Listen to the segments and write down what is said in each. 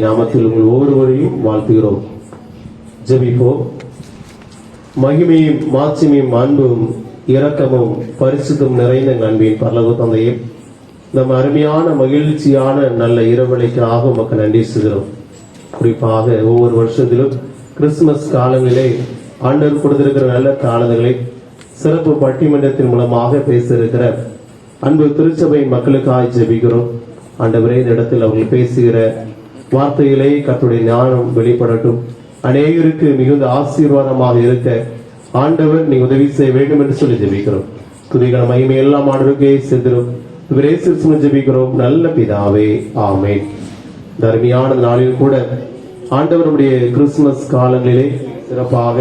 நாமத்தில் உங்கள் ஒவ்வொருவரையும் வாழ்த்துகிறோம். ஜெபிப்போம். மகிமையும் மாட்சிமையும் அன்பும் இரக்கமும் பரிசுத்தம் நிறைந்த அன்பின் பரலோக தந்தையே, நம் அருமையான மகிழ்ச்சியான நல்ல இரவலைக்காக உமக்கு நன்றி சொல்கிறோம். குறிப்பாக ஒவ்வொரு வருஷத்திலும் கிறிஸ்துமஸ் காலங்களிலே ஆண்டவர் கொடுத்திருக்கிற நல்ல காலங்களை சிறப்பு பட்டிமன்றத்தின் மூலமாக பேச இருக்கிற அன்பு திருச்சபை மக்களுக்காக ஜெபிக்கிறோம். ஆண்டவரே, இந்த இடத்தில் அவர்கள் பேசுகிற வார்த்தைகளே கர்த்தருடைய ஞானம் வெளிப்படட்டும். அநேகருக்கு மிகுந்த ஆசீர்வாதமாக இருக்க ஆண்டவர் நீ உதவி செய்ய வேண்டும் என்று சொல்லி ஜெபிக்கிறோம். துதிகள் மகிமை எல்லாம் ஆண்டவருக்கே செலுத்துகிறோம். இவரே சிறுசும ஜெபிக்கிறோம் நல்ல பிதாவே, ஆமென். தர்மியான நாளில் கூட ஆண்டவருடைய கிறிஸ்துமஸ் காலங்களிலே சிறப்பாக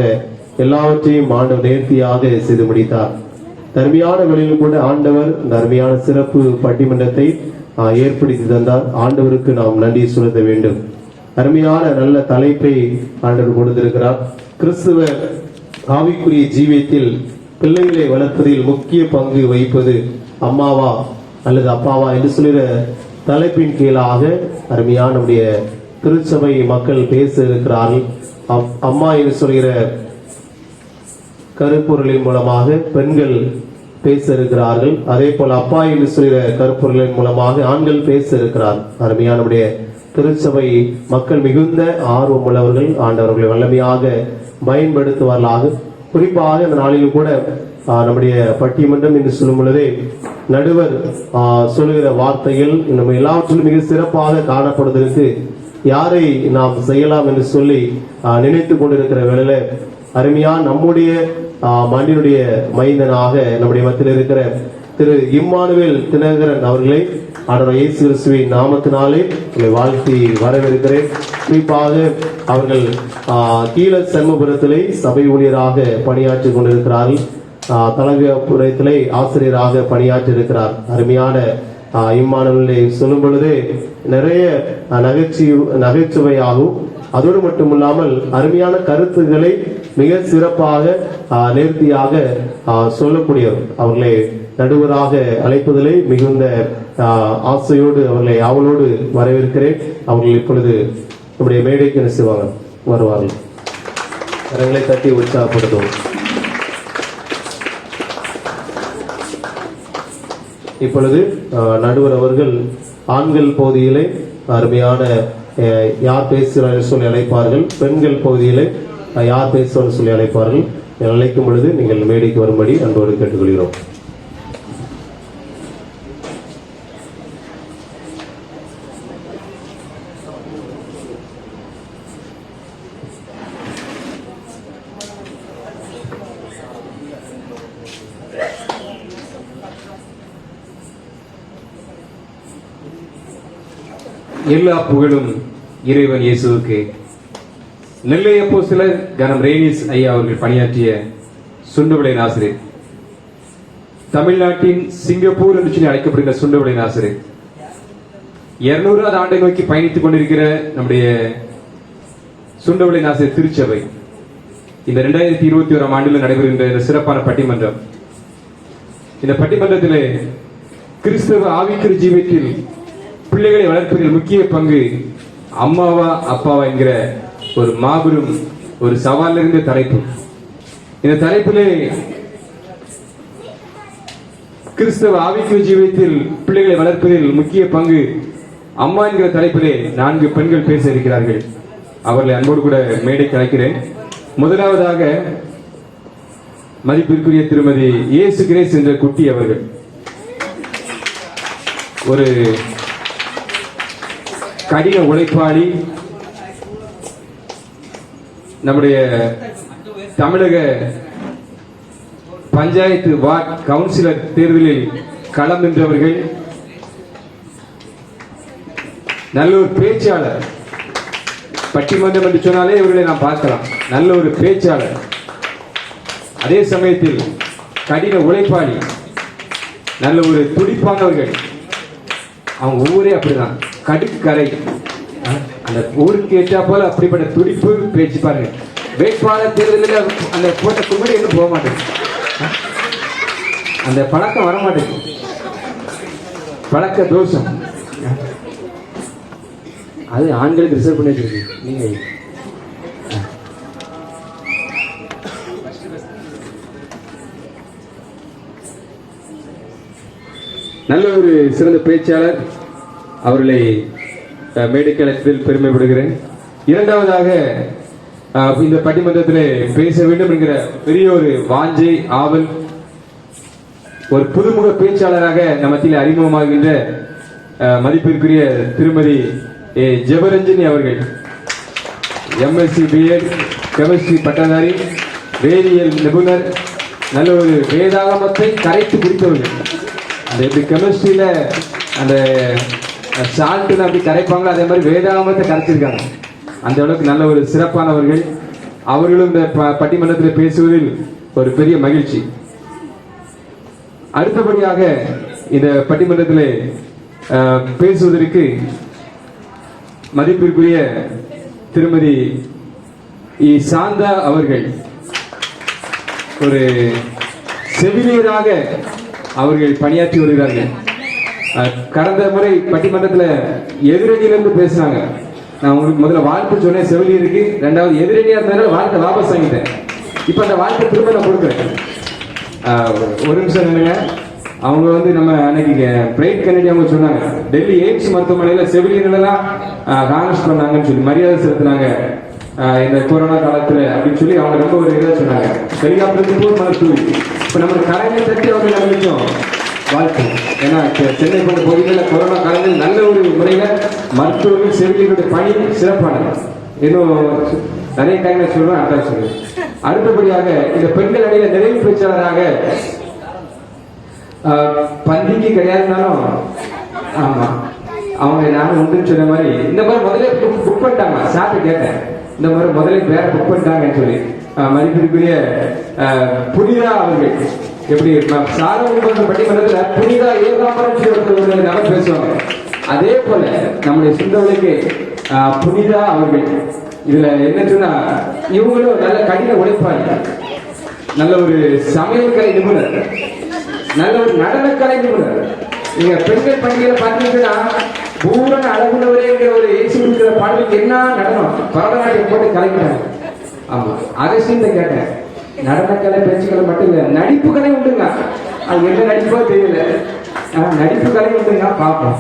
எல்லாவற்றையும் ஆண்டவர் நேர்த்தியாக செய்து முடித்தார். தர்மியான வழியில் கூட ஆண்டவர் தர்மியான சிறப்பு பட்டிமன்றத்தை ஏற்படுத்தி தந்தார். ஆண்டவருக்கு நாம் நன்றி செலுத்த வேண்டும். அருமையான நல்ல தலைப்பை ஆண்டவர் கொடுத்திருக்கிறார். கிறிஸ்துவ ஆவிக்குரிய ஜீவியத்தில் பிள்ளைகளை வளர்ப்பதில் முக்கிய பங்கு வகிப்பது அம்மாவா அல்லது அப்பாவா என்று சொல்கிற தலைப்பின் கீழாக அருமையான நம்முடைய திருச்சபை மக்கள் பேச இருக்கிறார்கள். அம்மா என்று சொல்கிற கருப்பொருளின் மூலமாக பெண்கள் பேச இருக்கிறார்கள். அதே போல அப்பா என்று சொல்கிற கருப்பொருளின் மூலமாக ஆண்கள் பேச இருக்கிறார். அருமையான நம்முடைய திருச்சபை மக்கள் மிகுந்த ஆர்வம் உள்ளவர்கள். ஆண்டவர்களை வல்லமையாக பயன்படுத்துவார்களாக. குறிப்பாக இந்த நாளில் கூட நம்முடைய பட்டிமன்றம் என்று சொல்லும் பொழுதே நடுவர் சொல்லுகிற வார்த்தைகள் நம்ம எல்லாவற்றிலும் மிக சிறப்பாக காணப்படுவதற்கு யாரை நாம் செய்யலாம் என்று சொல்லி நினைத்துக் கொண்டிருக்கிற வேளையில அருமையா நம்முடைய மண்ணினுடைய மைந்தனாக நம்முடைய மத்தியில் இருக்கிற திரு இம்மானுவேல் தினகரன் அவர்களை ஆண்டவர் இயேசு கிறிஸ்துவின் நாமத்தினாலே வாழ்த்தி வரவேற்கிறேன். குறிப்பாக அவர்கள் கீழ சண்முகபுரத்திலே சபை ஊழியராக பணியாற்றி கொண்டிருக்கிறார்கள். தலங்கபுரத்திலே ஆசிரியராக பணியாற்றி இருக்கிறார். அருமையான இம்மானுவேலை சொல்லும் பொழுது நிறைய நகைச்சுவையாகவும் அதோடு மட்டுமில்லாமல் அருமையான கருத்துக்களை மிக சிறப்பாக நேர்த்தியாக சொல்லக்கூடியவர். அவர்களை நடுவராக அழைப்பதிலே மிகுந்த ஆசையோடு அவர்களை அவளோடு வரவேற்கிறேன். அவர்கள் இப்பொழுது நம்முடைய மேடைக்கு என்ன செய்வாங்க வருவார்கள். கரங்களை தட்டி உற்சாகப்படுத்தும். இப்பொழுது நடுவர் அவர்கள் ஆண்கள் பகுதியிலே அருமையான யார் பேசுகிறார்கள் சொல்லி அழைப்பார்கள். பெண்கள் பகுதியிலே யார் பேசுவார்கள் சொல்லி அழைப்பார்கள். அழைக்கும் பொழுது நீங்கள் மேடைக்கு வரும்படி அன்போடு கேட்டுக்கொள்கிறோம். எல்லா புகழும் இறைவன் இயேசுவுக்கு. நெல்லை அப்போஸ்தலர் கனம் ரேனிஸ் ஐயா அவர்கள் பணியாற்றிய சுண்டுவிளை ஆசிரியர், தமிழ்நாட்டின் சிங்கப்பூர் என்று சொல்லி அழைக்கப்படுகிற சுண்டுவிளை ஆசிரியர், 200வது ஆண்டை நோக்கி பயணித்துக் கொண்டிருக்கிற நம்முடைய சுண்டுவிளை ஆசிரியர் திருச்சபை இந்த 2021ஆம் ஆண்டில் நடைபெறுகின்ற இந்த சிறப்பான பட்டிமன்றம். இந்த பட்டிமன்றத்திலே கிறிஸ்தவ ஆவிக்குரிய ஜீவியத்தில் பிள்ளைகளை வளர்ப்பதில் முக்கிய பங்கு அம்மாவா அப்பாவா என்கிற ஒரு மாபெரும் ஒரு சவால் இருந்த தலைப்பு. இந்த தலைப்பிலே கிறிஸ்தவ ஆவிக்குரிய ஜீவியத்தில் பிள்ளைகளை வளர்ப்பதில் முக்கிய பங்கு அம்மா என்கிற தலைப்பிலே 4 பெண்கள் பேச இருக்கிறார்கள். அவர்களை அன்போடு கூட மேடைக்கு அழைக்கிறேன். முதலாவதாக மதிப்பிற்குரிய திருமதி இயேசு கிரேஸ் என்ற குட்டி அவர்கள். ஒரு கடின உழைப்பாளி. நம்முடைய தமிழக பஞ்சாயத்து வார்டு கவுன்சிலர் தேர்தலில் களம் நின்றவர்கள். நல்ல ஒரு பேச்சாளர். பட்டிமன்றம் என்று சொன்னாலே இவர்களை நாம் பார்க்கலாம். நல்ல ஒரு பேச்சாளர், அதே சமயத்தில் கடின உழைப்பாளி, நல்ல ஒரு துடிப்பானவர்கள். அவங்க ஊரே அப்படிதான், கடுக்கரை. அந்த ஊருக்கு ஏற்றா போல அப்படிப்பட்ட துடிப்பு பேச்சு பாருங்க. வேட்பாளர் தேர்தலில் அந்த போட்ட கும்பிடு இன்னும் போக மாட்டேங்குது. அந்த பழக்கம் வர மாட்டேங்குது, பழக்க தோஷம். அது ஆண்களுக்கு ரிசர்வ் பண்ணி வச்சிருக்கு. நீங்க நல்ல ஒரு சிறந்த பேச்சாளர், அவர்களை மேடைக்கு அழைத்ததில் பெருமைப்படுகிறேன். இரண்டாவதாக இந்த பட்டிமன்றத்தில் பேச வேண்டும் என்கிற பெரிய ஒரு வாஞ்சை, ஆவல், ஒரு புதுமுக பேச்சாளராக நம்ம மத்தியில் அறிமுகமாகின்ற மதிப்பிற்குரிய திருமதி ஜெபரஞ்சனி அவர்கள், எம்எஸ்சி பிஎட் கெமிஸ்ட்ரி பட்டதாரி, வேதியியல் நிபுணர், நல்ல ஒரு வேதாகமத்தை கரைத்து குடித்தவர்கள். அந்த எப்படி கெமிஸ்ட்ரியில அந்த சால்ட்டுன்னு அப்படி கரைப்பாங்களோ அதே மாதிரி வேதாகமத்தை கரைச்சிருக்காங்க. அந்த அளவுக்கு நல்ல ஒரு சிறப்பானவர்கள். அவர்களும் இந்த பட்டிமன்றத்தில் பேசுவதில் ஒரு பெரிய மகிழ்ச்சி. அடுத்தபடியாக இந்த பட்டிமன்றத்தில் பேசுவதற்கு மதிப்பிற்குரிய திருமதி சாந்தா அவர்கள், ஒரு செவிலியராக அவர்கள் பணியாற்றி வருகிறார்கள். கடந்த முறை பட்டிமன்றத்தில் எதிரணியிலிருந்து பேசினாங்க. நான் உங்களுக்கு முதல்ல வாழ்த்து சொன்னேன் செவிலியருக்கு, ரெண்டாவது எதிரணியா இருந்தாலும் வாழ்க்கை வாபஸ் வாங்கிட்டேன். இப்ப அந்த வாழ்க்கை திரும்ப நான் கொடுக்குறேன். ஒரு நிமிஷம் நினைங்க. அவங்க வந்து நம்ம அன்னைக்கு பிரைட் கென்னடி அவங்க சொன்னாங்க, டெல்லி எய்ம்ஸ் மருத்துவமனையில செவிலியர்களெல்லாம் ஹானஸ் பண்ணாங்கன்னு சொல்லி மரியாதை செலுத்தினாங்க இந்த கொரோனா காலத்துல அப்படின்னு சொல்லி அவங்க ரொம்ப ஒரு இதாக சொன்னாங்க. ஹெலிகாப்டருக்கு போர் மருத்துவ இப்ப நம்ம கலைஞர் தட்டி அவங்க நம்பிச்சோம் வாழ்க்கை. ஏன்னா சென்னை போன்ற பகுதிகளில் கொரோனா காலத்தில் நல்ல ஒரு முறையில மருத்துவர்கள் செவிலியர்களுடைய பணி சிறப்பானது. இன்னும் நிறைய டைம் சொல்லுவேன், அதான் சொல்லுவேன். அடுத்தபடியாக இந்த பெண்கள் அணியில நிறைவு பேச்சாளராக பந்திக்கு கிடையாதுனாலும் ஆமா அவங்க நானும் உண்டுன்னு சொன்ன மாதிரி இந்த மாதிரி முதல்ல புக் பண்ணிட்டாங்க. சாப்பிட்டு கேட்டேன், இந்த மாதிரி முதல்ல வேற புக் பண்ணிட்டாங்கன்னு சொல்லி மதிப்பிற்குரிய புனிதா அவர்கள், எப்படி சாரவங்க பட்டிமன்றத்தில் புனிதா ஏகாம்பரம் நபர் பேசுவாங்க, அதே போல நம்முடைய சுந்தவளுக்கு புனிதா அவர்கள். இதுல என்ன சொன்னா இவங்களும் நல்ல கடின உழைப்பாங்க, நல்ல ஒரு சமையல் கலை நிபுணர், நல்ல ஒரு நடனக்கலை நிபுணர். நீங்க பெண்கள் பண்டிகையில பாத்தீங்கன்னா பூரண அழகுள்ளவரேங்கிற ஒரு ஏசி இருக்கிற பாடலுக்கு என்ன நடனம் பரதநாட்டியம் போட்டு கலைக்கிறாங்க. ஆமா, அரசியல் கேட்டேன், நடனக்கலை பேச்சுக்கலை மட்டும் இல்ல, நடிப்பு கலை உண்டுங்க. அது என்ன நடிப்போ தெரியல, நடிப்பு கலை உண்டுங்க. பார்ப்போம்.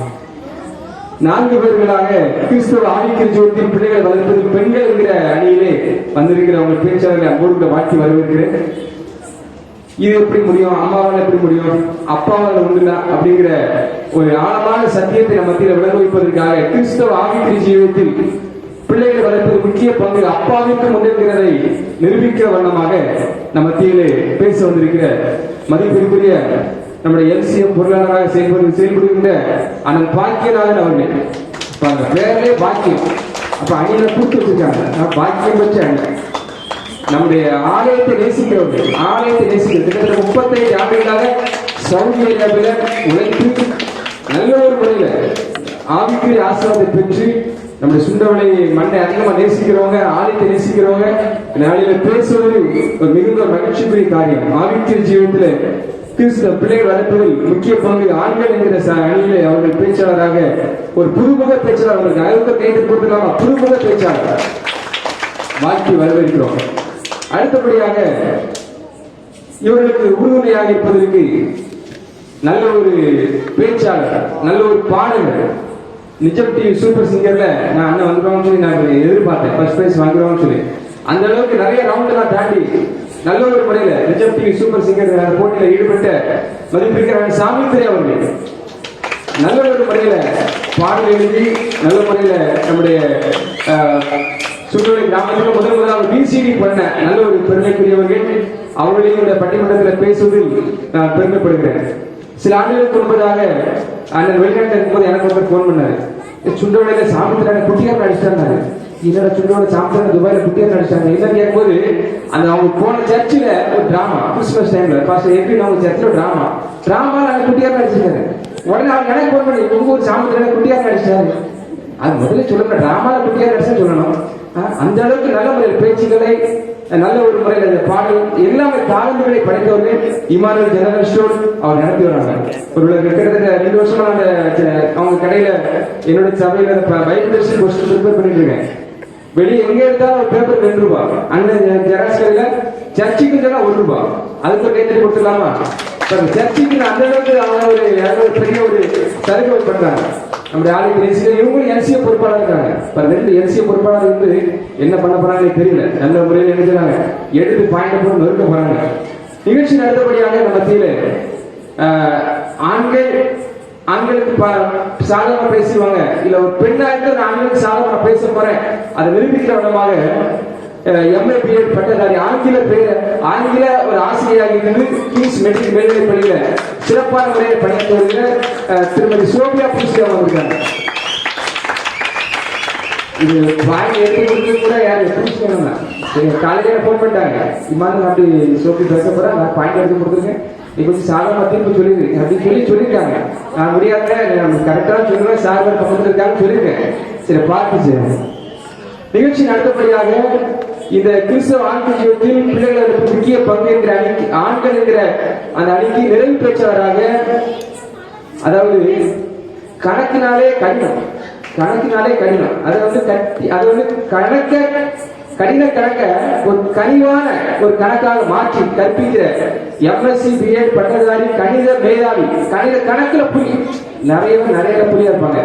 4 பேர்களாக கிறிஸ்துவ ஆதிக்க ஜோதியின் பிள்ளைகளை வளர்ப்பதற்கு பெண்கள் என்கிற அணியிலே வந்திருக்கிற அவங்க பேச்சாளர்கள் அன்போடு வாழ்த்தி வரவேற்கிறேன். இது எப்படி முடியும், அம்மாவால் எப்படி முடியும், அப்பாவால் உண்டுனா அப்படிங்கிற ஒரு ஆழமான சத்தியத்தை நம்ம மத்தியில் விளங்க வைப்பதற்காக கிறிஸ்தவ ஆவிக்குரிய ஜீவியத்தில் பிள்ளைகளை வளர்ப்பது முக்கிய பங்கு அப்பாவிற்கு முன்னிருக்கிறதை நிரூபிக்கிற வண்ணமாக நம்ம மத்தியிலே பேச வந்திருக்கிற மதிப்பிற்குரிய நம்முடைய எல்சிஎம் பொருளாளராக செயல்படுகின்ற அண்ணன் பாக்கியநாதன் அவர்கள். அந்த பேரே பாக்கியம், அப்ப அணியில கூட்டு வச்சிருக்காங்க, பாக்கியம் வச்ச அணி. நம்முடைய ஆலயத்தை நேசிக்கிறவர்கள், ஆலயத்தை நேசிக்கிறது கிட்டத்தட்ட 35 ஆண்டுகளாக சவுதி அரேபியாவில் உழைத்து நல்ல ஒரு முறையில ஆவிக்குரிய ஆசீர்வாதத்தை பெற்று நம்முடைய சுண்டவளை மண்ணை அதிகமா நேசிக்கிறவங்க, ஆலயத்தை நேசிக்கிறவங்க நாளையில பேசுவது ஒரு மிகுந்த மகிழ்ச்சிக்குரிய காரியம். ஆவிக்குரிய ஜீவனத்துல கிறிஸ்தவ பிள்ளைகள் வளர்ப்பதில் முக்கிய பங்கு ஆண்கள் என்கிற அணியிலே அவர்கள் பேச்சாளராக ஒரு புதுமுக பேச்சாளர் அவர்களுக்கு அழுத்த கைது கொடுத்துருக்காங்க. புதுமுக பேச்சாளர் வாழ்க்கை வரவேற்கிறோம். அடுத்தபடியாக இவர்களுக்கு உறுதுணையாக இருப்பதற்கு நல்ல ஒரு பேச்சாளர், நல்ல ஒரு பாடகர், நிஜம் டிவி சூப்பர் சிங்கர்ல நான் அண்ணன் வந்துருவாங்கன்னு சொல்லி நான் எதிர்பார்த்தேன், ஃபர்ஸ்ட் பிரைஸ் வாங்குறோம்னு சொல்லி. அந்த அளவுக்கு நிறைய ரவுண்ட் நான் தாண்டி நல்ல ஒரு முறையில நிஜம் டிவி சூப்பர் சிங்கர் போட்டியில ஈடுபட்ட மதிப்பிற்கிற சாமித்திரை அவர்கள் நல்ல ஒரு முறையில பாடல் எழுதி நல்ல முறையில நம்முடைய சுற்றுலா கிராமத்தில் முதலாவது பிசிடி பண்ண நல்ல ஒரு பெருமைக்குரியவர்கள். அவர்களையும் இந்த பட்டிமன்றத்தில் பேசுவதில் நான் பெருமைப்படுகிறேன். சில ஆண்டுகளுக்கு முன்பதாக அண்ணன் வெளிநாட்டில் இருக்கும்போது எனக்கு ஒருத்தர் போன் பண்ணாரு, சுண்டவளையில சாமித்திரான குட்டியார் நடிச்சிட்டாங்க. என்னோட சுண்டோட சாமித்திரான துபாயில குட்டியார் நடிச்சாங்க. என்ன கேட்கும்போது அந்த அவங்க போன சர்ச்சில் ஒரு டிராமா கிறிஸ்துமஸ் டைம்ல பாஸ்டர் எப்படி அவங்க சர்ச்சில் டிராமா நாங்கள் குட்டியார் நடிச்சிருக்காரு. உடனே அவங்க எனக்கு போன் பண்ணி உங்க ஒரு சாமித்திரான குட்டியார் நடிச்சாரு. அது முதல்ல சொல்லணும், டிராமால குட்டியார் நடிச்சா சொல்லணும். அந்த அளவுக்கு நல்ல முறையில் பேச்சுக்களை நல்ல ஒரு முறையில் அந்த பாடல் எல்லாமே தாளந்துகளை படைத்தவர்கள் இமானுவேல் ஜெனரல் ஸ்டோர் அவர் நடத்தி வராங்க. ஒரு கிட்டத்தட்ட 2 வருஷமா அவங்க கடையில என்னோட சபையில பைபிள் டெஸ்ட் கொஸ்டின் ப்ரிப்பேர் பண்ணிட்டு இருக்கேன். வெளியே எங்க எடுத்தாலும் ஒரு பேப்பர் 2 ரூபாய், அந்த ஜெராக்ஸ் கடையில சர்ச்சுக்கு சொன்னா 1 ரூபாய், அதுக்கு கைத்தறி கொடுத்துடலாமா? சர்ச்சுக்கு அந்த அளவுக்கு அவங்க ஒரு பெரிய ஒரு சலுகை பண்றாங்க. நம்முடைய ஆளுக்கு நேசிக்க இவங்களும் எல்சிய பொறுப்பாளர் இருக்காங்க. 2 எல்சிய பொறுப்பாளர் வந்து என்ன பண்ண போறாங்கன்னு தெரியல. நல்ல முறையில் நினைக்கிறாங்க, எடுத்து பாயிண்ட் போட்டு நொறுக்க போறாங்க. நிகழ்ச்சி நடத்தபடியாக நம்ம மத்தியில ஆண்களுக்கு சாதகமா பேசுவாங்க, இல்ல ஒரு பெண்ணா இருந்து நான் ஆண்களுக்கு சாதகமா பேச போறேன் அதை நிரூபிக்கிற விதமாக MA BEd பட்டதாரி ஆங்கில ஒரு ஆசிரியராக இருந்து கிங்ஸ் மெட்ரிக் மேல்நிலைப் பள்ளியில சிறப்பான முறையில் பணியாற்றி வருகிற திருமதி சோபியா பூசியா வந்திருக்காங்க. இது வாங்கி எடுத்து கொடுத்து கூட யாரு பூசிக்கணும்னா காலையில போன் பண்ணிட்டாங்க, இம்மாதிரி அப்படி சோபி பேச போற நான் பாயிண்ட் எடுத்து கொடுத்துருக்கேன், நீ கொஞ்சம் சாதகமா திரும்ப சொல்லிடு அப்படின்னு சொல்லியிருக்காங்க. நான் முடியாத கரெக்டா சொல்லுவேன், சார் பக்கத்துல இருக்கான்னு சொல்லியிருக்கேன். சரி பார்த்து சரி. நிகழ்ச்சி நடத்தபடியாக இந்த கிறிஸ்தவ ஆண்கள் ஜீவத்தில் பிள்ளைகளுக்கு முக்கிய பங்கு என்கிற அணிக்கு ஆண்கள் என்கிற அந்த அணிக்கு நிறைவு பெற்றவராக, அதாவது கணக்கினாலே கடினம், கடின கணக்க ஒரு கனிவான ஒரு கணக்காக மாற்றி கற்பிக்கிற MSc BEd பட்டதாரி கணித மேதாவி, கணக்குல புலி, நிறைய புலியா இருப்பாங்க.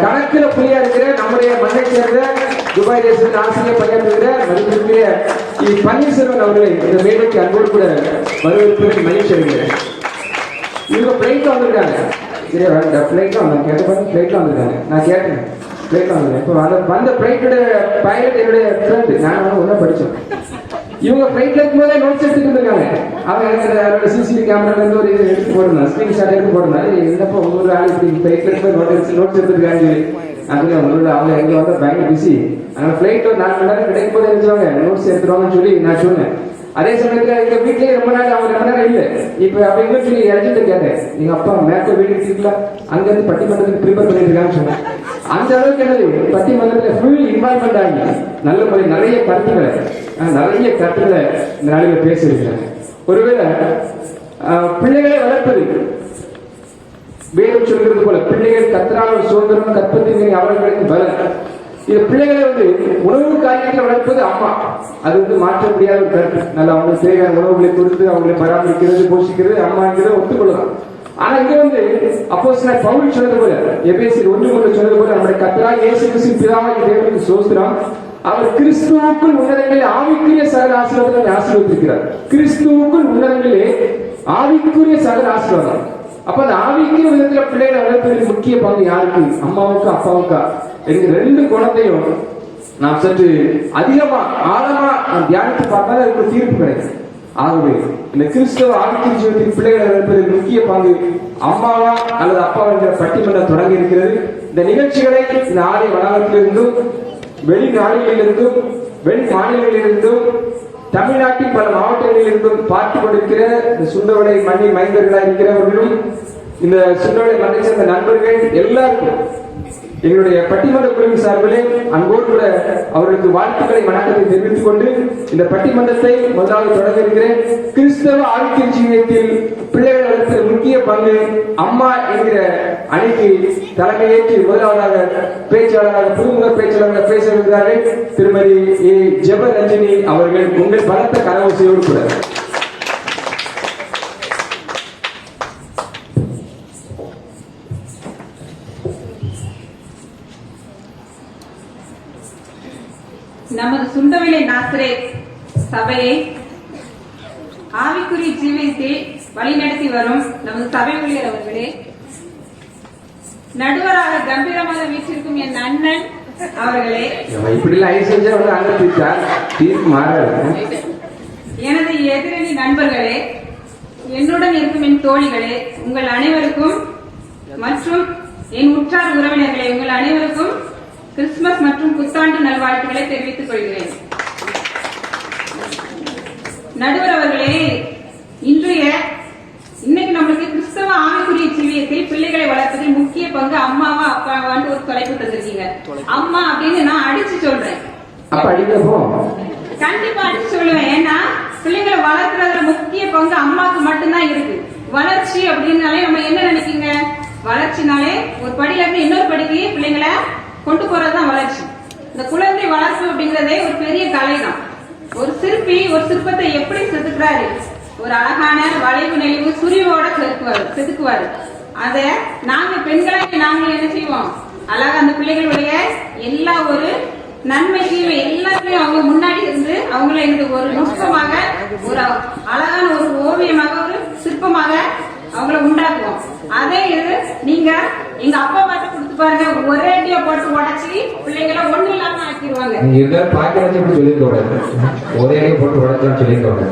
கணக்குல புலியா இருக்கிற நம்முடைய மண்ணை சேர்ந்த துபாய் தேசத்தில் ஆசிரியர் பணியாற்றுகிற மதிப்பிற்குரிய பன்னீர்செல்வன் அவர்களை இந்த மேடைக்கு அன்போடு கூட வரவேற்பதற்கு மகிழ்ச்சி அடைகிறேன். இவங்க பிளைட்ல வந்திருக்காங்க, சரியா? பிளைட்ல வந்திருக்காங்க. நான் கேட்டேன் பிளைட்ல வந்திருக்கேன். இப்போ வந்த பிளைட்டோட பைலட் என்னுடைய ஃப்ரெண்டு, நான் ஒன்றும் படித்தோம். இவங்க பிளைட்ல இருக்கும்போதே நோட்ஸ் எடுத்துட்டு இருக்காங்க. அவங்க CCTV கேமரால இருந்து ஒரு எடுத்து போடுறாங்க, ஸ்கிரீன் ஷாட் எடுத்து போடுறாங்க. என்னப்போ ஒரு ஆள் இப்படி பிளைட்ல இருந்து நோட்ஸ் எடுத்துருக்காங்க. அதுல அவங்க எங்க வந்து பயங்கர பிஸி, அதனால பிளைட் ஒரு 4 மணி நேரம் கிடைக்கும் போது எடுத்துவாங்க, நோட்ஸ் எடுத்துருவாங்கன்னு சொல்லி நான் சொன்னேன். அதே சமயத்துல எங்க வீட்லயே ரொம்ப நேரம் இல்லை. இப்ப அப்படின்னு சொல்லி இறச்சிட்டு கேட்டேன், எங்க அப்பா மேற்கோ வீடு இருக்கலாம், அங்க இருந்து பட்டிமன்றத்துக்கு ப்ரிப்பேர் பண்ணிருக்கான்னு சொன்னேன். அந்த அளவுக்கு என்னது பட்டிமன்றத்துல ஃபுல் இன்வால்வ்மெண்ட் ஆகி நல்ல முறை நிறைய கருத்துக்களை இந்த நாளில பேசியிருக்கிறாங்க. ஒருவேளை பிள்ளைகளை வளர்ப்பது வேதம் சொல்கிறது போல பிள்ளைகள் கத்தரால் ஒரு சுதந்திரம் கற்பத்தின் அவர்களுக்கு பலன். இது பிள்ளைகளை உணவு காரியங்களை வளர்ப்பது அம்மா, அது மாற்ற முடியாத ஒரு கருத்து. நல்லா அவங்களுக்கு தேவையான உணவுகளை கொடுத்து அவங்களை பராமரிக்கிறது போஷிக்கிறது அம்மாங்கிறத ஒத்துக்கொள்ளலாம். ஆனா இங்க அப்போஸ்தலர் பவுல் சொன்னது போல, எபேசியர் 1:3 சொன்னது போல, நம்முடைய கர்த்தராகிய இயேசு கிறிஸ்துவின் பிதாவாகிய தேவனுக்கு ஸ்தோத்திரம், அவர் கிறிஸ்துவுக்குள் உன்னதங்களில் ஆவிக்குரிய சகல ஆசீர்வாதங்களை ஆசீர்வதிக்கிறார். கிறிஸ்துவுக்குள் உன்னதங்களிலே ஆவிக்குரிய சகல ஆசீர்வாதம். அப்ப அந்த ஆவிக்குரிய விதத்துல பிள்ளைகளை வளர்ப்பதற்கு முக்கிய பங்கு யாருக்கு? அம்மாவுக்கா அப்பாவுக்கா? எங்க 2 குணத்தையும் நாம் சற்று அதிகமா ஆழமா தியானித்து பார்த்தால் அதுக்கு தீர்ப்பு கிடைக்கும். ஆகவே இந்த கிறிஸ்தவ ஆவிக்குரிய ஜீவத்தின் பிள்ளைகளை வளர்ப்பதற்கு முக்கிய பங்கு அம்மாவா அல்லது அப்பாவா என்கிற பட்டிமன்றம் தொடங்கி இருக்கிறது. இந்த நிகழ்ச்சிகளை இந்த ஆலய வளாகத்திலிருந்தும் வெளிநாடுகளிலிருந்தும் வெளி மாநிலங்களிலிருந்தும் தமிழ்நாட்டின் பல மாவட்டங்களிலிருந்தும் பார்த்துக் கொண்டிருக்கிற இந்த சுண்டவளை மண்ணின் மைந்தர்களாக இருக்கிறவர்களும் இந்த சுண்டவளை மண்ணை சேர்ந்த நண்பர்கள் எல்லாருக்கும் எங்களுடைய பட்டிமன்ற குழுவின் சார்பிலே அன்போடு கூட அவர்களுக்கு வாழ்த்துக்களை வணக்கத்தை தெரிவித்துக் கொண்டு இந்த பட்டிமன்றத்தை முதலாவது தொடங்க இருக்கிறேன். கிறிஸ்தவ ஆவிக்குரிய ஜீவியத்தில் பிள்ளைகள் வளர்த்த முக்கிய பங்கு அம்மா என்கிற அணிக்கு தலைமையேற்று முதலாவதாக பேச்சாளராக புதுமுக பேச்சாளராக பேச இருக்கிறார்கள் திருமதி ஜெபரஞ்சனி அவர்கள். உங்கள் பலத்த கரவசையோடு கூட நமது சுண்டவளை நாசரேத் சபையை ஆவிக்குரிய ஜீவியத்தில் வழிநடத்தி வரும் நமது சபை ஊழியர் அவர்களே, நடுவராக கம்பீரமாக வீற்றிருக்கும் என் அண்ணன் அவர்களே, எனது எதிரணி நண்பர்களே, என்னுடன் இருக்கும் என் தோழிகளே, உங்கள் அனைவருக்கும் மற்றும் என் உற்றார் உறவினர்களே, உங்கள் அனைவருக்கும் கிறிஸ்துமஸ் மற்றும் புத்தாண்டு நல்வாழ்த்துக்களை தெரிவித்துக் கொள்கிறேன். நடுவர் அவர்களே, இன்னைக்கு நம்மளுக்கு கிறிஸ்தவ ஆவிக்குரிய ஜீவியத்தில் பிள்ளைகளை வளர்ப்பதில் முக்கிய பங்கு அம்மாவா அப்பாவான்னு ஒரு தலைப்பு தந்திருக்கீங்க. அம்மா அப்படின்னு நான் அடிச்சு சொல்றேன். கண்டிப்பா அடிச்சு சொல்லுவேன். ஏன்னா பிள்ளைங்களை வளர்க்கறதுல முக்கிய பங்கு அம்மாவுக்கு மட்டும்தான் இருக்கு. வளர்ச்சி அப்படின்னாலே நம்ம என்ன நினைக்கீங்க? வளர்ச்சினாலே ஒரு படியில இருந்து இன்னொரு படிக்கு பிள்ளைங்களை கொண்டு போறதுதான் வளர்ச்சி. இந்த குழந்தை வளர்ப்பு அப்படிங்கறதே ஒரு பெரிய கலை தான். ஒரு சிற்பி ஒரு சிற்பத்தை எப்படி செதுக்குறாரு? ஒரு அழகான வளைவு நெளிவு சுரியோட செதுக்குவாரு. அத நாங்க பெண்களாக நாங்களும் என்ன செய்வோம்? அழகா அந்த பிள்ளைகளுடைய எல்லா ஒரு நன்மைக்கு எல்லாத்தையும் அவங்க முன்னாடி இருந்து அவங்கள எனக்கு ஒரு நுட்பமாக ஒரு அழகான ஒரு ஓவியமாக ஒரு சிற்பமாக அவங்கள உண்டாக்குவோம். அதே இது நீங்க எங்க அப்பா அம்மா கொடுத்து பாருங்க, ஒரே அடியா போட்டு உடைச்சி பிள்ளைங்களை ஒண்ணு இல்லாம ஆக்கிடுவாங்க. நீங்க இருந்தாலும் பாக்கி வச்சு இப்படி சொல்லிருக்க ஒரே அடியா போட்டு உடைச்சான்னு சொல்லிருக்க.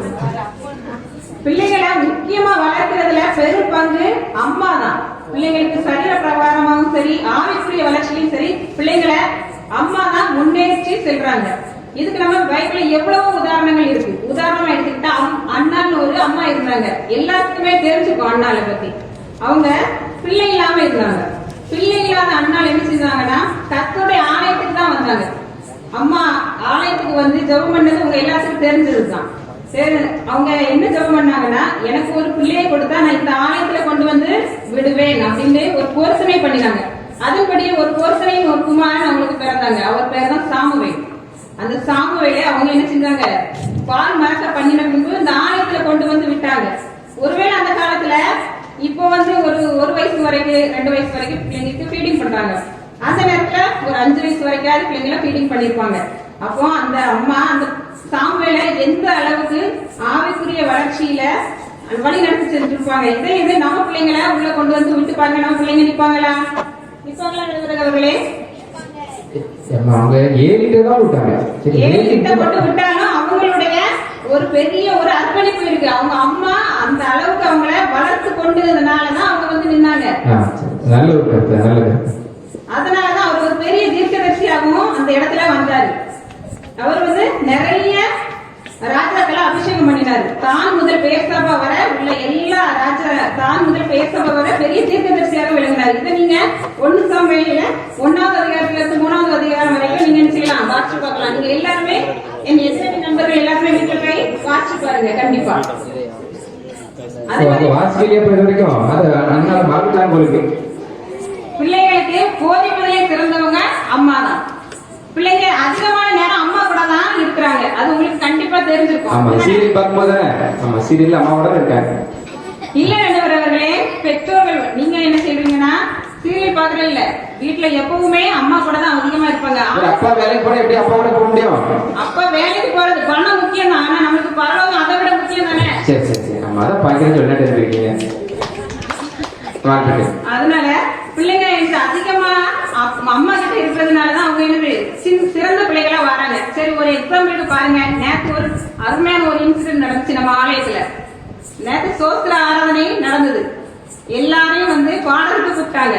பிள்ளைகளை முக்கியமா வளர்க்கறதுல பெரும் பங்கு அம்மா தான். பிள்ளைங்களுக்கு சரீர பிரகாரமாகவும் சரி ஆவிக்குரிய வளர்ச்சியிலும் சரி பிள்ளைங்களை அம்மா தான் முன்னேற்றி செல்றாங்க. இதுக்கு நம்ம பைபிள்ல எவ்வளவோ உதாரணங்கள் இருக்கு. உதாரணமா எடுத்துக்கிட்டா அண்ணான்னு ஒரு அம்மா இருந்தாங்க. எல்லாத்துக்குமே தெரிஞ்சுக்கும் அண்ணால பத்தி. அவங்க பிள்ளை இல்லாம இருந்தாங்க. பிள்ளை இல்லாத அண்ணால் என்ன செஞ்சாங்கன்னா கர்த்தருடைய ஆலயத்துக்கு தான் வந்தாங்க. அம்மா ஆலயத்துக்கு வந்து ஜெபம் பண்ணது உங்க எல்லாத்துக்கும் தெரிஞ்சதுதான். சரி, அவங்க என்ன ஜெபம் பண்ணாங்கன்னா எனக்கு ஒரு பிள்ளையை கொடுத்தா நான் இந்த ஆலயத்துல கொண்டு வந்து விடுவேன் அப்படின்னு ஒரு போர்சனை பண்ணினாங்க. அதன்படியே ஒரு போர்சனையும் ஒரு குமாரன் அவங்களுக்கு பிறந்தாங்க. அவர் பேர் தான் சாமுவேல். அந்த சாமுவேலை அவங்க என்ன செஞ்சாங்க? பால் மறக்க பண்ணின பின்பு இந்த ஆலயத்துல கொண்டு வந்து விட்டாங்க. ஒருவேளை அந்த காலத்துல இப்போ வந்து ஒரு வயசு வரைக்கும் 2 வயசு வரைக்கும் பிள்ளைங்களுக்கு ஃபீடிங் பண்றாங்க. அந்த நேரத்துல ஒரு 5 வயசு வரைக்கும் பிள்ளைங்களை ஃபீடிங் பண்ணிருப்பாங்க. அப்போ அந்த அம்மா அந்த சாமுவேலை எந்த அளவுக்கு ஆவிக்குரிய வளர்ச்சியில வழி நடத்தி செஞ்சிருப்பாங்க. இதே நம்ம பிள்ளைங்களை உள்ள கொண்டு வந்து விட்டு பாருங்க, நம்ம பிள்ளைங்க நிப்பாங்களா? அவர்களே அவங்க 7 தான் விட்டாங்க. 7 போட்டு விட்டாலும் அவங்களுடைய ஒரு பெரிய ஒரு அர்ப்பணிப்பு இருக்கு. அவங்க அம்மா அந்த அளவுக்கு அவங்கள வளர்த்து கொண்டதுனாலதான் அவங்க வந்து நின்னாங்க. நல்ல ஒரு கருத்து, நல்ல கருத்து. அதனாலதான் அவர் ஒரு பெரிய தீர்க்கதரிசியாகவும் அந்த இடத்துல வந்தாரு. அவர் வந்து நிறைய ராஜாக்களை அபிஷேகம் பண்ணினாரு. தான் முதல் பெயர்சபா வர உள்ள எல்லா தான் முதல் பெயர்சபா வர பெரிய தீர்க்கதரிசியாக விளங்கினார். இதை நீங்க 1 சாமுவேல்ல 1வது அதிகாரத்துல இருந்து 3வது அதிகாரம் வரைக்கும் நீங்க செய்யலாம், வாசிச்சு பார்க்கலாம். நீங்க எல்லாருமே என் எஸ்எபி நண்பர்கள் எல்லாருமே வீட்டுல போய் வாசிச்சு பாருங்க. கண்டிப்பா வாசிக்கலையே போய் வரைக்கும் அது அண்ணால மறக்கலாம் போயிருக்கு. பிள்ளைகளுக்கு போதிப்பதையே சிறந்தவங்க அம்மா தான். பிள்ளைங்க அதிகமான நேரம் அம்மா கூட தான் இருக்கிறாங்க. அது உங்களுக்கு கண்டிப்பா தெரிஞ்சிருக்கும். ஆமா, சீரியல் பார்க்கும்போது ஆமா சீரியல் அம்மாவோட இருக்காங்க. இல்ல நண்பர்களே, பெற்றோர்கள் நீங்க என்ன செய்வீங்கன்னா சீரியல் பாக்குறது இல்ல, வீட்டுல எப்பவுமே அம்மா கூட தான் அதிகமா இருப்பாங்க. அப்பா வேலைக்கு போனா எப்படி அப்பா கூட போக முடியும்? அப்பா வேலைக்கு போறது பணம் முக்கியம் தான், ஆனா நமக்கு பரவாயில்ல அதை விட முக்கியம் தானே. சரி சரி சரி, நம்ம அதை பாக்கிறேன்னு சொல்லிட்டு இருக்கீங்க. அதனால பிள்ளைங்க எனக்கு அதிகமா அம்மா கிட்ட இருக்கிறதுனாலதான் அவங்க என்னது சிறந்த பிள்ளைகளா வராங்க. சரி, ஒரு எக்ஸாம்பிளுக்கு பாருங்க. நேற்று ஒரு அருமையான ஒரு இன்சிடென்ட் நடந்துச்சு நம்ம ஆலயத்துல. நேற்று சோஸ்திர ஆராதனை நடந்தது. எல்லாரையும் வந்து பாடலுக்கு கூப்பிட்டாங்க.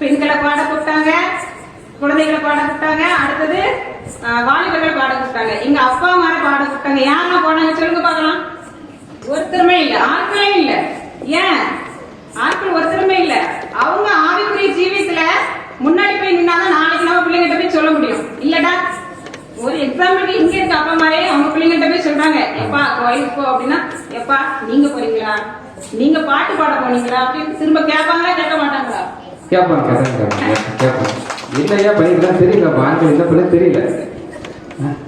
பெண்களை பாட கூப்பிட்டாங்க, குழந்தைகளை பாட கூப்பிட்டாங்க, அடுத்தது வாலிபர்களை பாட கூப்பிட்டாங்க, எங்க அப்பா அம்மா பாட கூப்பிட்டாங்க. யாரெல்லாம் போனாங்க சொல்லுங்க பாக்கலாம்? ஒருத்தருமே இல்ல, ஆட்களே இல்ல. ஏன் ஆட்கள் ஒருத்தருமே இல்ல? அவங்க ஆவிக்குரிய ஜீவியத்துல முன்னாடி போய் நின்னாதான் நாளைக்கு நம்ம பிள்ளைங்கிட்ட போய் சொல்ல முடியும். இல்லடா, ஒரு எக்ஸாம்பிளுக்கு இங்க இருக்க அப்பா அம்மாவே அவங்க பிள்ளைங்கிட்ட போய் சொல்றாங்க, எப்பா கோயிலுக்கு போ அப்படின்னா, எப்பா நீங்க போறீங்களா, நீங்க பாட்டு பாட போனீங்களா அப்படின்னு திரும்ப கேட்பாங்களா கேட்க மாட்டாங்களா? கேட்பாங்க. இல்லையா பண்ணிட்டு தெரியல, ஆண்கள் என்ன பண்ண தெரியல.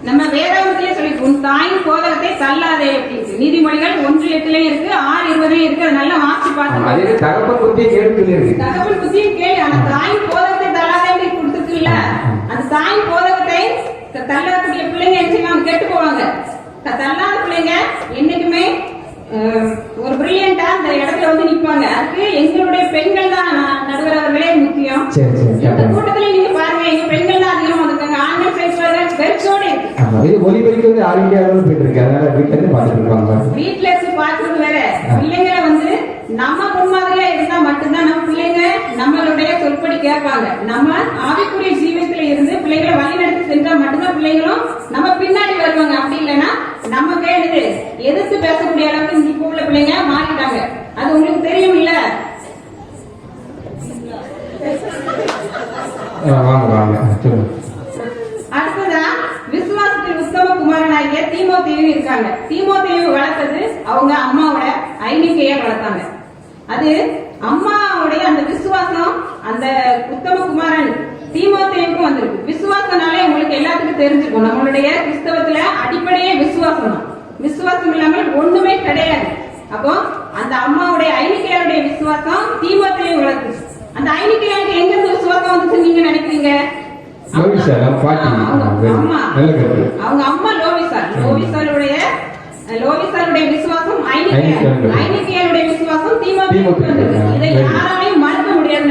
நம்ம வேதாகமத்திலே சொல்லி உன் தாயின் போதகத்தை தள்ளாதே அப்படின்னு நீதிமொழிகள் 1:8 இருக்கு, 6:20 இருக்கு. அது நல்லா வாசிச்சு பாருங்க. அதே தகப்பன் புத்தியை கேட்டு தகப்பன் புத்தியும் கேள்வி. அந்த தாயின் போதகத்தை தள்ளாதே கொடுத்துருக்குல்ல, அந்த தாயின் போதகத்தை தள்ளாதக்கூடிய பிள்ளைங்க என்ன செய்வாங்க? கெட்டு போவாங்க. தள்ளாத பிள்ளைங்க என்னைக்குமே ஒரு பிரில்லியண்டா அந்த இடத்துல வந்து நிற்பாங்க. அதுக்கு எங்களுடைய பெண்கள் தான் நடுவர் அவர்களே முக்கியம். இந்த கூட்டத்துல நீங்க பாருங்க, எங்க பெண்கள் தான் அதிகமா வந்திருக்காங்க. ஆண்கள் சைஸ் வெறிச்சோடு இருக்கு. ஒலிபெருக்கிறது ஆல் இந்தியா போயிட்டு இருக்கு. அதனால வீட்டுல இருந்து பாத்துட்டு இருப்பாங்க. வீட்டுல இருந்து பாக்குறது வேற. பிள்ளைங்களை வந்து நம்ம முன்மாதிரியா இருந்தா மட்டும்தான் நம்ம பிள்ளைங்க நம்மளுடைய சொற்படி கேட்பாங்க. நம்ம ஆவிக்குரிய ஜீவனத்துல இருந்து பிள்ளைகளை வழி நடத்தி சென்றா மட்டும்தான் பிள்ளைகளும் நம்ம பின்னாடி வருவாங்க. அப்படி இல்லைன்னா நம்ம வேணுது எதிர்த்து பேசக்கூடிய அளவுக்கு இப்ப உள்ள பிள்ளைங்க மாறிட்டாங்க. அது உங்களுக்கு தெரியும் இல்ல? அடுத்ததான் விசுவாசத்தில் உத்தம குமாரனாகிய இருக்காங்க. தீமோத்தேயுவை வளர்த்தது அவங்க அம்மாவோட ஐனிக்கையை வளர்த்தாங்க. அது அம்மாவுடைய அந்த விசுவாசம் அந்த உத்தம குமாரன் தீமோத்தேயுக்கும் வந்திருக்கு. விசுவாசனாலே உங்களுக்கு எல்லாத்துக்கும் தெரிஞ்சிருக்கும், நம்மளுடைய கிறிஸ்தவத்துல அடிப்படையே விசுவாசம் தான். விசுவாசம் இல்லாமல் ஒண்ணுமே கிடையாது. அப்போ அந்த அம்மாவுடைய ஐனிக்கையாருடைய விசுவாசம் தீமோத்தேயு வளர்த்துச்சு. அந்த ஐனிக்கையாருக்கு எங்க இருந்து விசுவாசம் வந்துச்சு நீங்க நினைக்கிறீங்க? அவங்க அம்மா லோவிசாருடைய விசுவாசம் ஐனிக்கையாருடைய விசுவாசம் தீமோத்தேயுக்கு வந்தது. இதை யாராலையும் மறக்க முடியாது.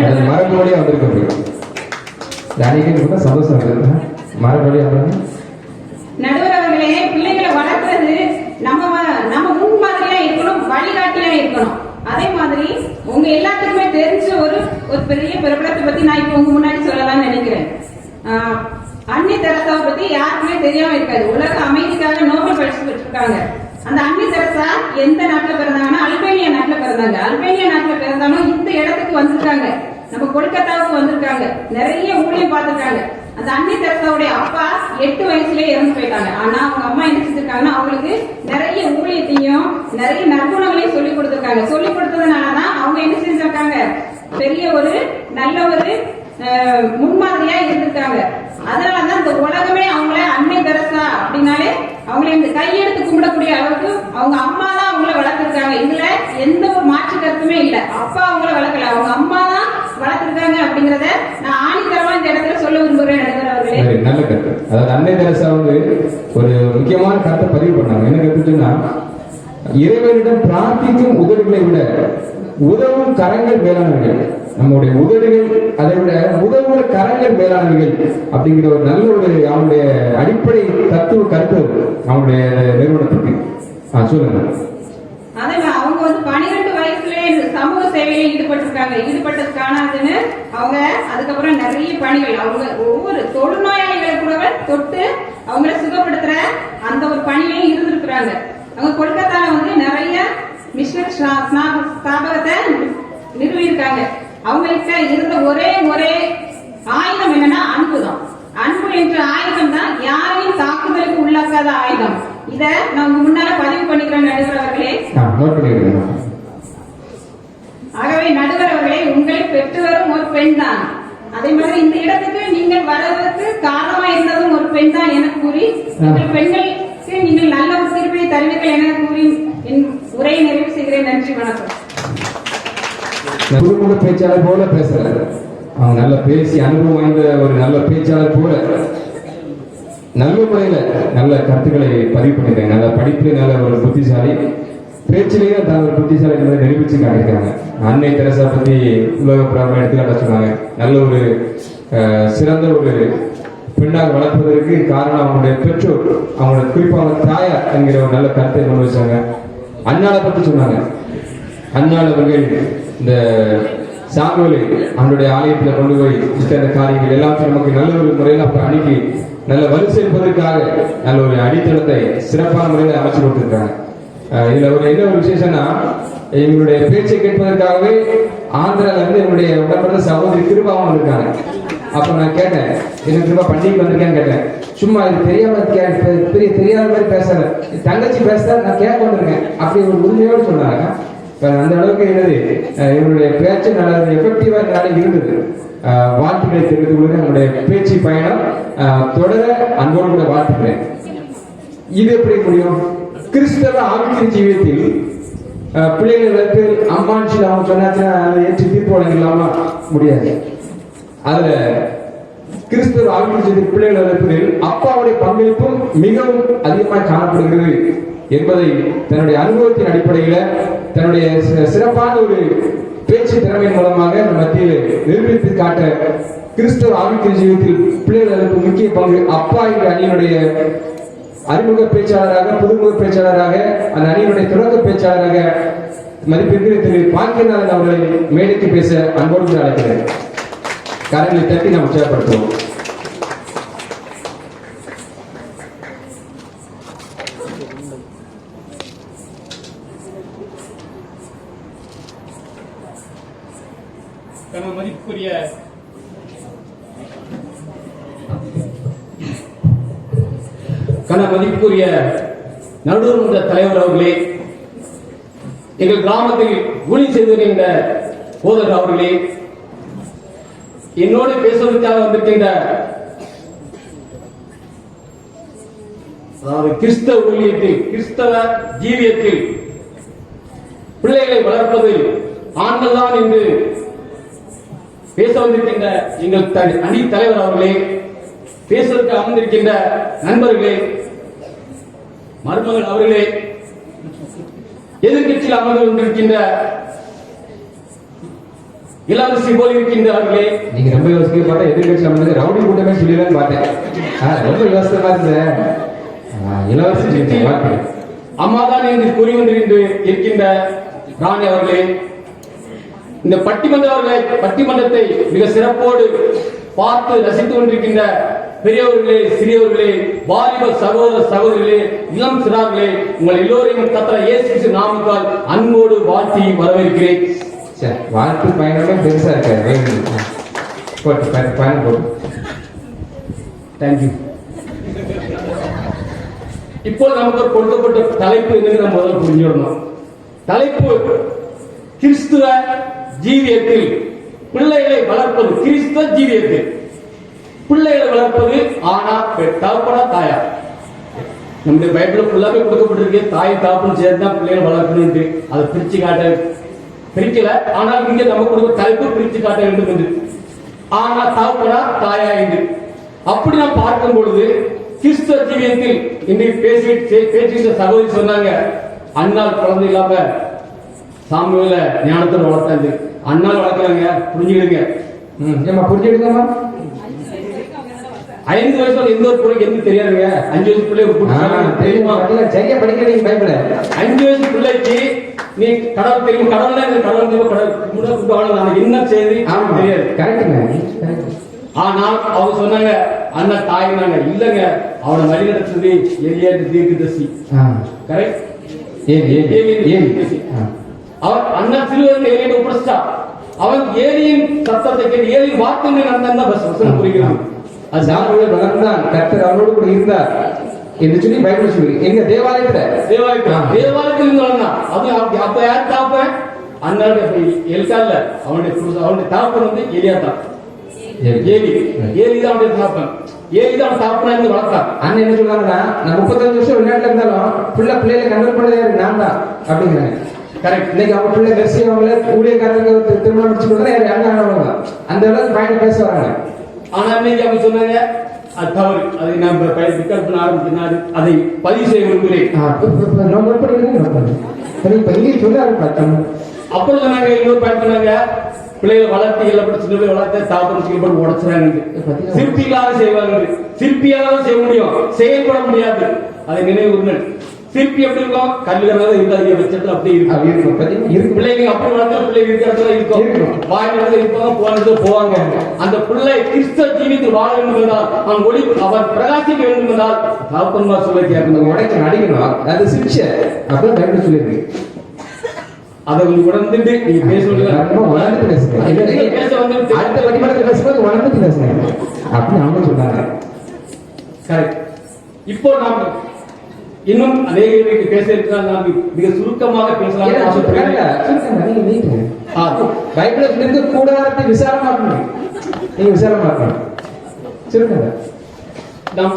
நடுவர் அவர்களே, பிள்ளைகளை வளர்க்கிறது நம்ம முன் மாதிரியா இருக்கணும், வழிகாட்டியா இருக்கணும். அதே மாதிரி உங்க எல்லாத்துக்குமே தெரிஞ்ச ஒரு பெரிய பிரபலத்தை பத்தி நான் இப்ப உங்க முன்னாடி சொல்லலாம்னு நினைக்கிறேன். அன்னை தெரசாவை பத்தி யாருக்குமே தெரியாம இருக்காது. உலக அமைதிக்காக நோபல் பரிசு பெற்றிருக்காங்க. அந்த அன்னை தெரசா எந்த நாட்டுல பிறந்தாங்கன்னா அல்பேனியா நாட்டுல பிறந்தாங்க. அல்பேனியா நாட்டுல பிறந்தாலும் இந்த இடத்துக்கு வந்திருக்காங்க, நம்ம கொல்கத்தாவுக்கு வந்திருக்காங்க, நிறைய ஊழியம் பார்த்திருக்காங்க. அந்த அன்னை தெரசாவுடைய அப்பா 8 வயசுலயே இறந்து போயிட்டாங்க. ஆனா அவங்க அம்மா என்ன செஞ்சிருக்காங்கன்னா அவங்களுக்கு நிறைய ஊழியத்தையும் நிறைய நற்குணங்களையும் சொல்லி கொடுத்திருக்காங்க. சொல்லி கொடுத்ததுனாலதான் அவங்க என்ன செஞ்சிருக்காங்க, பெரிய ஒரு நல்ல ஒரு முன்மாதிரியா இருந்திருக்காங்க. அதனாலதான் இந்த உலகமே அவங்கள அன்னை தெரசா அப்படின்னாலே அவங்களை இந்த கையெடுத்து கும்பிடக்கூடிய அளவுக்கு அவங்க அம்மா தான் அவங்கள வளர்த்திருக்காங்க. இதுல எந்த ஒரு மாற்று கருத்துமே இல்ல. அப்பா அவங்கள வளர்க்கல, அவங்க அம்மா தான் வளர்த்திருக்காங்க அப்படிங்கறத நான் ஆணித்தரமா இந்த இடத்துல சொல்ல விரும்புகிறேன். அவர்களே, நல்ல கருத்து. அதாவது அன்னை தெரசா வந்து ஒரு முக்கியமான கருத்தை பதிவு பண்ணாங்க. என்ன கருத்துன்னா, இறைவனிடம் பிரார்த்திக்கும் உதடுகளை விட உதவும் கரங்கள் மேலானவர்கள். நம்முடைய உதடுகள் அதை விட உதவுற கரங்கள் மேலானவர்கள் அப்படிங்கிற ஒரு நல்ல ஒரு அவனுடைய அடிப்படை தத்துவ கருத்து அவனுடைய நிறுவனத்துக்கு. சொல்லுங்க. அதே அவங்க வந்து 12 வயசுலயே சமூக சேவையில ஈடுபட்டது காணாதுன்னு அவங்க அதுக்கப்புறம் நிறைய பணிகள் அவங்க ஒவ்வொரு தொழுநோயாளிகளை கூட தொட்டு அவங்கள சுகப்படுத்துற அந்த ஒரு பணியிலையும் இருந்திருக்கிறாங்க. அவங்க கொல்கத்தால வந்து நிறைய மிஷனரி ஸ்தாபகத்தை நிறுவியிருக்காங்க. அவங்கள்ட்ட இருந்த ஒரே ஆயுதம் என்னன்னா அன்பு தான். அன்பு என்ற ஆயுதம் தான் யாரையும் தாக்குதலுக்கு உள்ளாக்காத ஆயுதம். இத நான் முன்னால பதிவு பண்ணிக்கிறேன் நடுவர் அவர்களே. ஆகவே நடுவர் அவர்களே, உங்களை பெற்று வரும் ஒரு பெண் தான். அதே மாதிரி இந்த இடத்துக்கு நீங்கள் வருவதற்கு காரணமா இருந்ததும் ஒரு பெண் தான் என கூறி உங்கள் பெண்களுக்கு நீங்கள் நல்ல ஒரு தீர்ப்பை தருவீர்கள் என கூறி என் உரையை நிறைவு செய்கிறேன். நன்றி, வணக்கம். புதுமுக பேச்சாளர் போல பேசுறாரு. அவங்க நல்ல பேசி அனுபவம் வாய்ந்த ஒரு நல்ல பேச்சாளர் போல நல்ல முறையில நல்ல கருத்துக்களை பதிவு பண்ணிருக்காங்க. நல்ல படிப்புல நல்ல ஒரு புத்திசாலி, பேச்சிலேயே தான் ஒரு புத்திசாலி என்பதை நிரூபிச்சு காட்டிருக்காங்க. அன்னை தெரசா பத்தி உலக பிரபலம் எடுத்துக்காட்ட சொன்னாங்க. நல்ல ஒரு சிறந்த ஒரு பெண்ணாக வளர்ப்பதற்கு காரணம் அவங்களுடைய பெற்றோர், அவங்களோட குறிப்பாக தாயார் என்கிற ஒரு நல்ல கருத்தை கொண்டு வச்சாங்க. அண்ணாளை பத்தி சொன்னாங்க. அண்ணாள் அவர்கள் இந்த சாங்குவலை அவனுடைய ஆலயத்தில் கொண்டு போய் இத்தனை காரியங்கள் எல்லாத்தையும் நமக்கு நல்ல ஒரு முறையில் அப்ப அணுகி நல்ல வலு சேர்ப்பதற்காக நல்ல ஒரு அடித்தளத்தை சிறப்பான முறையில் அமைச்சு கொடுத்திருக்காங்க. இதுல ஒரு என்ன ஒரு விசேஷம்னா, எங்களுடைய பேச்சை கேட்பதற்காகவே ஆந்திரால இருந்து என்னுடைய உடம்புல சகோதரி கிருபாவும் வந்திருக்காங்க. அப்ப நான் கேட்டேன், என்ன கிருபா பண்டிகை வந்திருக்கேன்னு கேட்டேன். சும்மா இது தெரியாத மாதிரி பேசுற தங்கச்சி பேசுறா, நான் கேட்க வந்திருக்கேன் அப்படி ஒரு உரிமையோடு சொன்னாங்க. அந்த அளவுக்கு என்னது என்னுடைய பேச்சு நல்ல எஃபெக்டிவா இருந்தது. வாழ்த்துக்களை தெரிவித்துக் கொள்கிறேன். நம்முடைய பேச்சு பயணம் தொடர அன்போடு கூட வாழ்த்துக்கிறேன். இது எப்படி முடியும்? கிறிஸ்தவ ஆவிக்குரிய ஜீவியத்தில் பிள்ளைகளுக்கு அம்மான்னு சொல்லி அவங்க சொன்னாச்சுன்னா ஏற்றி தீர்ப்பு வழங்கலாமா? முடியாது. அதுல கிறிஸ்தவ ஆவிக்குரிய பிள்ளைகள் வளர்ப்பதில் அப்பாவுடைய பங்களிப்பும் மிகவும் அதிகமாக காணப்படுகிறது என்பதை தன்னுடைய அனுபவத்தின் அடிப்படையில தன்னுடைய சிறப்பான ஒரு பேச்சு திறமையின் மூலமாக மத்தியில் நிரூபித்து காட்ட கிறிஸ்தவ ஆவிக்குரிய ஜீவியத்தில் பிள்ளைகளுக்கு முக்கிய பங்கு அப்பா என்ற அணியினுடைய அறிமுக பேச்சாளராக, புதுமுக பேச்சாளராக, அந்த அணியினுடைய தொடக்க பேச்சாளராக மதிப்பிற்கு திரு பாக்கியநாதன் அவர்களை மேடைக்கு பேச அன்போடு அழைக்கிறேன். கரங்களை தட்டி நாம் உற்சாகப்படுத்துவோம். மதிப்புக்குரிய நடுவர்மன்ற தலைவர் அவர்களே, எங்கள் கிராமத்தில் ஊழியம் செய்து வருகின்ற போதகர் அவர்களே, என்னோடு பேசுவதற்காக வந்திருக்கின்ற அதாவது கிறிஸ்தவ ஊழியத்தில், கிறிஸ்தவ ஜீவியத்தில் பிள்ளைகளை வளர்ப்பதில் ஆண்கள் தான் என்று பேச வந்திருக்கின்ற எங்கள் அணி தலைவர் அவர்களே, பேசுவதற்கு அமர்ந்திருக்கின்ற நண்பர்களே, மருமகள் அவர்களே, எதிர்கட்சியில் அமர்ந்து கொண்டிருக்கின்ற இளவரசி போல் இருக்கின்றவர்களே, நீங்க ரொம்ப யோசிக்க பார்த்தா எதிர்கட்சியில் அமர்ந்து ரவுடி கூட்டமே சொல்லிடுறேன்னு பார்த்தேன். ரொம்ப யோசனை இருந்த இளவரசி அம்மாதான் என்று கூறி இருக்கின்ற ராணி அவர்களே, இந்த பட்டிமன்றத்தை மிக சிறப்போடு பார்த்து ரசித்துக் கொண்டிருக்கின்ற பெரியவர்களே, சிறியவர்களே, வாலிப சகோதர சகோதரிகளே, இளம் சிறார்களே, உங்கள் எல்லோரையும் கர்த்தர் இயேசு கிறிஸ்து நாமத்தால் அன்போடு வாழ்த்தி வரவேற்கிறேன். வாழ்த்து பயணமே பெருசா இருக்காரு. பயணம் போட்டு தேங்க்யூ. இப்போ நமக்கு கொடுக்கப்பட்ட தலைப்பு என்னன்னு நம்ம முதல்ல புரிஞ்சிடணும். தலைப்பு கிறிஸ்துவ ஜீவியத்தில் பிள்ளைகளை வளர்ப்பது. கிறிஸ்துவ ஜீவியத்தில் பிள்ளைகளை வளர்ப்பது ஆனா தகப்பனா தாயா? நம்முடைய பைபிள் ஃபுல்லாவே கொடுக்கப்பட்டிருக்கு, தாய் தாப்புன்னு சேர்த்து தான் பிள்ளைகளை வளர்க்கணும். அதை பிரிச்சு காட்ட பிரிக்கல, ஆனால் இங்க நம்ம கொடுக்க தலைப்பு பிரிச்சு காட்ட வேண்டும் என்று. ஆனா தகப்பனா தாயா என்று அப்படி நாம் பார்க்கும் பொழுது கிறிஸ்துவ ஜீவியத்தில் இன்றைக்கு பேசிட்டு சகோதரி சொன்னாங்க, அண்ணால் குழந்தை இல்லாம சாமுவேல ஞானத்தில் வளர்த்தாது. அண்ணால் வளர்க்கலாங்க, புரிஞ்சுக்கிடுங்க. புரிஞ்சுக்கிடுங்கம்மா. 5 வயசுல எந்த ஒரு பிள்ளைக்கு எதுவும் தெரியாதுங்க. 5 வயசு பிள்ளை தெரியுமா? சரியா படிக்கிறீங்க பைபிள. 5 வயசு பிள்ளைக்கு நீ கடவுள் தெரியும், கடவுள் கடவுள் என்ன செய்தி தெரியாது. கரெக்டுங்க. ஆனால் அவங்க சொன்னாங்க அண்ணன் தாயினாங்க, இல்லங்க அவனை வழி நடத்துறது எலியாட்டு தீர்க்கதரிசி. கரெக்ட். அவன் அண்ணன் சிறுவர்கள் எலியை ஒப்படைச்சா, அவன் ஏலியின் சத்தத்தை கேட்டு ஏலியின் வார்த்தைகளை நடந்தா வசனம் புரிகிறான். அது சாமுவேல் வளர்ந்தான், கர்த்தர் அவனோடு கூட இருந்தார் என்று சொல்லி பைபிள் சொல்லி எங்க தேவாலயத்தில் இருந்து வளர்ந்தான். அது அப்ப யார் தாப்ப? அண்ணன் எல்கால அவனுடைய தாப்பன் வந்து எலியா தான். ஏலிதான் அவனுடைய தாப்பன். ஏலிதான் தாப்பனா இருந்து வளர்த்தான். அண்ணன் என்ன சொல்றாங்கன்னா, நான் 35 வருஷம் வெளிநாட்டுல இருந்தாலும் பிள்ளைகளை கண்ட்ரோல் பண்ணது நான் தான் அப்படிங்கிறாங்க. கரெக்ட். இன்னைக்கு அவங்க பிள்ளை மெர்சி அவங்கள ஊழியக்காரங்க திருமணம் முடிச்சு கொடுத்தா யாரும் அந்த அளவுக்கு பயணம் பேச வராங்க. ஆனா இன்னைக்கு அவங்க சொன்னாங்க அது தவறு, அதை நான் விக்கல் பண்ண ஆரம்பிக்கிறாரு, அதை பதிவு செய்ய விரும்புகிறேன். அப்புறம் சொன்னாங்க, இன்னொரு பயன் சொன்னாங்க, பிள்ளைகளை வளர்த்து எல்லாம் சின்ன பிள்ளை வளர்த்த தாப்பன் கீழ்படி உடச்சுறாங்க. சிற்பிகளாக செய்வாங்க. சிற்பியால செய்ய முடியும், செயல்பட முடியாது. அதை நினைவு உரிமை. சிற்பி எப்படி இருக்கும்? கல்லுகிறத இருக்காது வச்சத்துல அப்படி இருக்கும். பிள்ளைங்க அப்படி வளர்த்த பிள்ளைங்க இருக்கிற இருக்கும், வாய்ப்பு இருப்பாங்க, போனது போவாங்க. அந்த பிள்ளை கிறிஸ்தவ ஜீவித்தில் வாழ வேண்டும் என்றால், அவன் ஒளி அவர் பிரகாசிக்க வேண்டும் என்றால் தாப்பன்மா சொல்ல கேட்கணும், உடைக்க நடிக்கணும். அது சிக்ஷை அப்படின்னு பைபிள் சொல்லியிருக்கு. அதை கொஞ்சம் உணர்ந்துட்டு நீங்க பேசும்போது பேச வந்து அடுத்த வழிபாடு பேசும்போது உணர்ந்து பேசுங்க அப்படின்னு அவங்க சொன்னாங்க. கரெக்ட். இப்போ நாம் இன்னும் அநேக பேச இருக்கிறார். நான் மிக சுருக்கமாக பேசலாம். பைபிள் இருந்து கூடாரத்தை விசாலமாக்கணும். நீங்க விசாலமாக்கணும். சுருக்கங்க. நாம்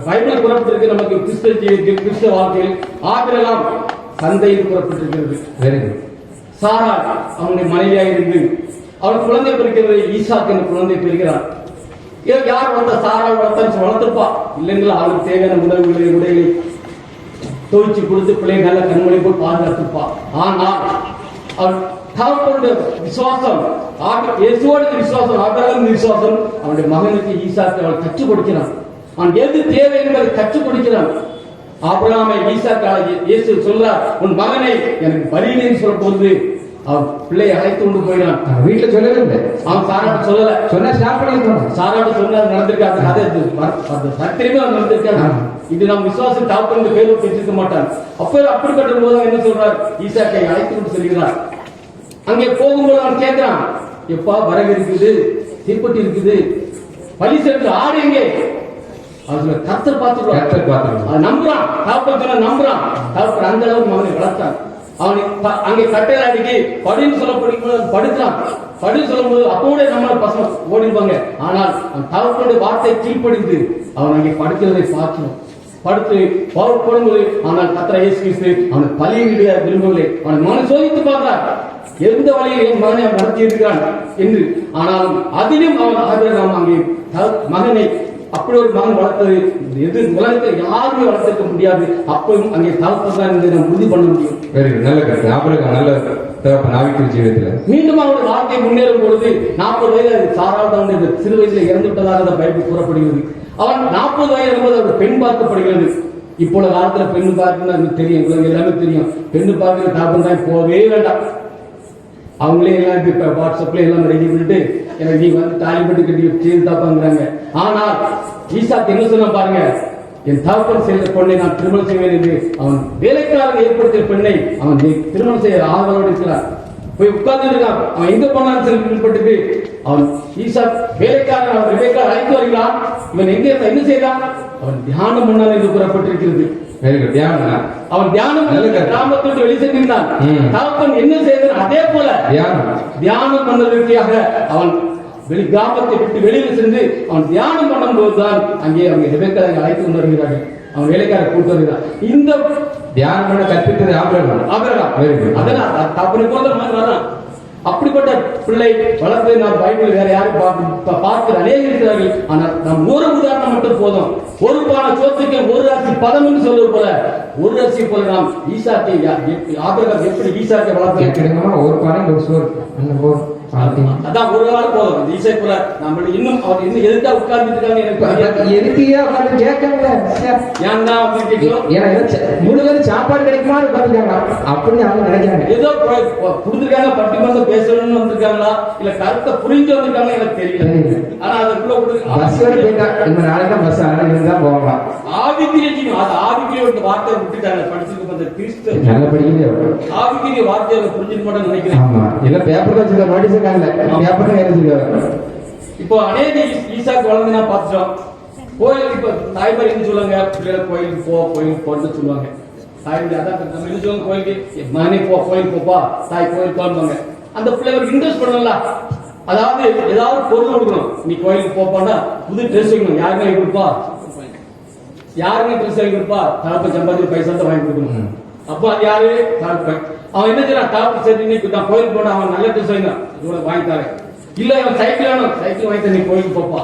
பைபிள் புறப்பட்டிருக்கு நமக்கு கிறிஸ்தவ ஜீவியத்தில், கிறிஸ்தவ வாழ்க்கையில் ஆபிரகாம் சந்தையில் புறப்பட்டிருக்கிறது. Very good. சாரா அவனுடைய மனைவியாக இருந்து அவன் குழந்தை பிறக்கிறது. ஈசாக்கு என்ற குழந்தை பெறுகிறான். யார் வளர்த்த? சாரா வளர்த்திருப்பா. இல்லைங்களா? அவனுக்கு தேவையான உணவுகளை உடைகளை துவைச்சு கொடுத்து பிள்ளை நல்ல கண்மொழி போய் பாதுகாத்துப்பா. ஆனால் அவன் தகப்பனுடைய விசுவாசம், இயேசுவோட விசுவாசம், ஆபிரகாமின் விசுவாசம் அவனுடைய மகனுக்கு ஈசாக்கு அவன் கற்றுக் கொடுக்கிறான். அவன் எது தேவை என்பதை கற்றுக் கொடுக்கிறான். ஆபிரகாமை ஈசாக்கு இயேசு சொல்றார், உன் மகனை எனக்கு பலியிலேன்னு சொல்ல போது அவன் பிள்ளையை அழைத்து கொண்டு போயிடான். வீட்டுல சொல்லவே இல்லை. அவன் சாராட்ட சொல்லல. சொன்னா ஸ்டாப் பண்ணிருக்கோம். சாராட்ட சொன்னா நடந்திருக்காது. கதை சத்தியமே அவன் நடந்திருக்காது. இது நாம் விசுவாசம் தாப்பன் பேர் பெற்றிருக்க மாட்டான். அப்படிப்பட்ட போது என்ன சொல்றார்? ஈசாக்கை அழைத்து கொண்டு செல்கிறார். அங்கே போகும்போது அவன் கேட்கிறான், எப்பா வரகு இருக்குது, தீப்பெட்டி இருக்குது, பலி செலுத்து, ஆடு எங்கே? அதுல கர்த்தர் பார்த்துருவார். கர்த்தர் பார்த்துருவார். அது நம்புறான். தகப்பன் சொன்ன நம்புறான். தகப்பன் அந்த அளவுக்கு அவனை வளர்த்தான். அவனை அங்கே கட்டையில அடிக்கி படின்னு சொல்ல படுத்தான். படின்னு சொல்லும் போது அப்போட நம்ம பசங்க ஓடிப்பாங்க. ஆனால் அவன் தகப்பனுடைய வார்த்தை கீழ்ப்படிந்து அவன் அங்கே படுக்கிறதை பார்க்கணும். படுத்து போடும்போது ஆனால் கர்த்தர் இயேசு கிறிஸ்து அவனை பலியிட விரும்பவில்லை. அவனை மகனை சோதித்து பார்க்கிறார். எந்த வழியில் என் மகனை அவன் நடத்தி இருக்கிறான் என்று. ஆனாலும் அதிலும் அவன் ஆபிரகாம் அங்கே மகனை அப்படி ஒரு மகன் வளர்த்தது எது உலகத்தில் யாருமே வளர்த்திருக்க முடியாது. அப்பவும் அங்கே தகப்பன் தான் என்பதை நாம் உறுதி பண்ண முடியும். நல்ல கருத்து. ஆபிரகாம் நல்ல தகப்பன் ஆவிக்குரிய ஜீவியத்துல. மீண்டும் அவருடைய வாழ்க்கை முன்னேறும் பொழுது 40 வயது சாராத சிறு வயதில் இறந்து விட்டதாக பைபிள் கூறப்படுகிறது. அவன் 40 வயது இருக்கும்போது அவர் பெண் பார்க்கப்படுகிறது. இப்போது காலத்துல பெண்ணு பார்க்கணும் தெரியும், எல்லாமே தெரியும். பெண்ணு பார்க்கிற தகப்பன் தான் போகவே வேண்டாம். அவங்களே எல்லாம் இப்ப வாட்ஸ்அப்ல எல்லாம் ரெடி பண்ணிட்டு எனக்கு நீ வந்து தாலிப்பட்டு கட்டி செய்து தாப்பாங்கிறாங்க. ஆனால் ஈசாக்கு என்ன சொன்ன பாருங்க, என் தகப்பன் செய்த பெண்ணை நான் திருமணம் செய்வேன் என்று அவன் வேலைக்காரன் ஏற்படுத்திய பெண்ணை அவன் திருமணம் செய்ய ஆதரவோடு இருக்கிறான். போய் உட்கார்ந்து இருக்கான். அவன் எங்க போனான்னு சொல்லி அவன் ஈசாக் வேலைக்காரன் அவன் ரெபேக்காவை அழைத்து வருகிறான். இவன் எங்க என்ன செய்தான்? அவன் தியானம் பண்ணான் என்று கூறப்பட்டிருக்கிறது. அவன் தியானம் கிராமத்தோடு வெளி சென்றிருந்தான். தகப்பன் என்ன செய்தான்? அதே போல தியானம் பண்ணதற்காக அவன் கிராமத்தை விட்டு வெளியில் சென்று அவன் தியானம் பண்ணும் போதுதான் அங்கே அவங்க ரெபேக்காவை அழைத்து கொண்டு வருகிறார்கள். அவன் வேலைக்கார கூட்டு வருகிறான். இந்த தியானம் பண்ண கற்பித்தது ஆபிரகாம். அதனால் அப்படி போல மாதிரி வரான். அப்படிப்பட்ட பிள்ளை வளர்ப்பதை நாம் பைபிள் வேற யாரும் பார்க்கிற அநேக இருக்கிறார்கள். ஆனால் நாம் ஒரு உதாரணம் மட்டும் போதும். ஒரு பான சோத்துக்கு ஒரு அரிசி பதம் என்று சொல்வது போல ஒரு அரிசி போல நாம் ஈசாக்கை ஆபிரகாம் எப்படி ஈசாக்கை வளர்த்து ஒரு பானை ஒரு சோறு அதான் ஒரு நாள் போதும். ஈசை போல நம்ம இன்னும் அவர் இன்னும் எதுக்கா உட்கார்ந்து எதுக்கியா உட்கார்ந்து கேட்கல ஏன்னா முழுவதும் சாப்பாடு கிடைக்குமா உட்காந்துருக்காங்க அப்படின்னு அவங்க நினைக்கிறாங்க. ஏதோ கொடுத்துருக்காங்க, பட்டி வந்து பேசணும்னு வந்திருக்காங்களா இல்ல கருத்தை புரிஞ்சு வந்திருக்காங்க எனக்கு தெரியல. ஆனா அதுக்குள்ள பஸ் போயிட்டா இந்த நாளைக்கு பஸ் இருந்தா போகலாம். ஆவிக்கிரியம் அது ஆவிக்கிரிய ஒரு வார்த்தையை விட்டுட்டாங்க. படிச்சிருக்க அந்த கிறிஸ்து நல்ல படிக்கலையே ஆவிக்கிரிய வார்த்தையை புரிஞ்சுக்க மாட்டேன்னு நினைக்கிறேன். ஆமா இல்ல பேப்பர் வச்சிருக்க நோட்டீஸ் இப்போ அநேக ஈசாக்கு வளர்ந்து நான் பார்த்துட்டோம். கோயிலுக்கு இப்ப தாய்மார் என்ன சொல்லுவாங்க? பிள்ளைகள் கோயிலுக்கு கோயிலுக்கு போன்னு சொல்லுவாங்க. தாய்மார் அதான் நம்ம என்ன சொல்லுவாங்க? கோயிலுக்கு மகனே கோயிலுக்கு போப்பா, தாய் கோயிலுக்கு போவாங்க. அந்த பிள்ளைகளுக்கு இன்ட்ரெஸ்ட் பண்ணல. அதாவது ஏதாவது பொருள் கொடுக்கணும். நீ கோயிலுக்கு போப்பான்னா புது ட்ரெஸ் வைக்கணும். யாருமே வாங்கி கொடுப்பா? யாருமே ட்ரெஸ் வாங்கி கொடுப்பா? தகப்பன் சம்பாதிச்சு பைசா தான் வாங்கி கொடுக்கணும். அப்போ அது யாரு? தகப்பன். அவன் என்ன செய்யறான்? டாப் சரி இன்னைக்கு நான் கோயிலுக்கு போனா அவன் நல்ல ட்ரெஸ் வாங்க இவ்வளவு வாங்கி தரேன். இல்ல அவன் சைக்கிள் வேணும், சைக்கிள் வாங்கி தர நீ கோயிலுக்கு போப்பா.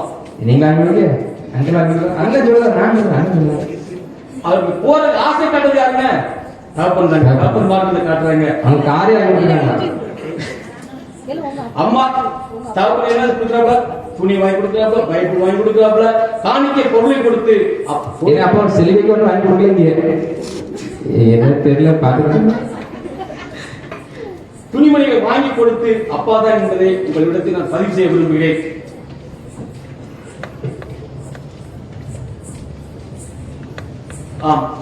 நீங்க அவருக்கு அவருக்கு போற ஆசை காட்டுறது யாருங்க? தகப்பன் தாங்க. தகப்பன் மார்க்கத்தை காட்டுறாங்க. அவங்க காரியம் அம்மா தகப்பன் என்ன கொடுக்குறாப்ல? துணி வாங்கி கொடுக்குறாப்ல, பைபிள் வாங்கி கொடுக்குறாப்ல, காணிக்கை பொருளை கொடுத்து அப்போ சிலுவைக்கு ஒன்று வாங்கி கொடுக்கல. என்ன தெரியல பாத்துக்க. துணிமணிகள் வாங்கி கொடுத்து அப்பா தான் என்பதை உங்களிடத்தில் நான் பதிவு செய்ய விரும்புகிறேன்.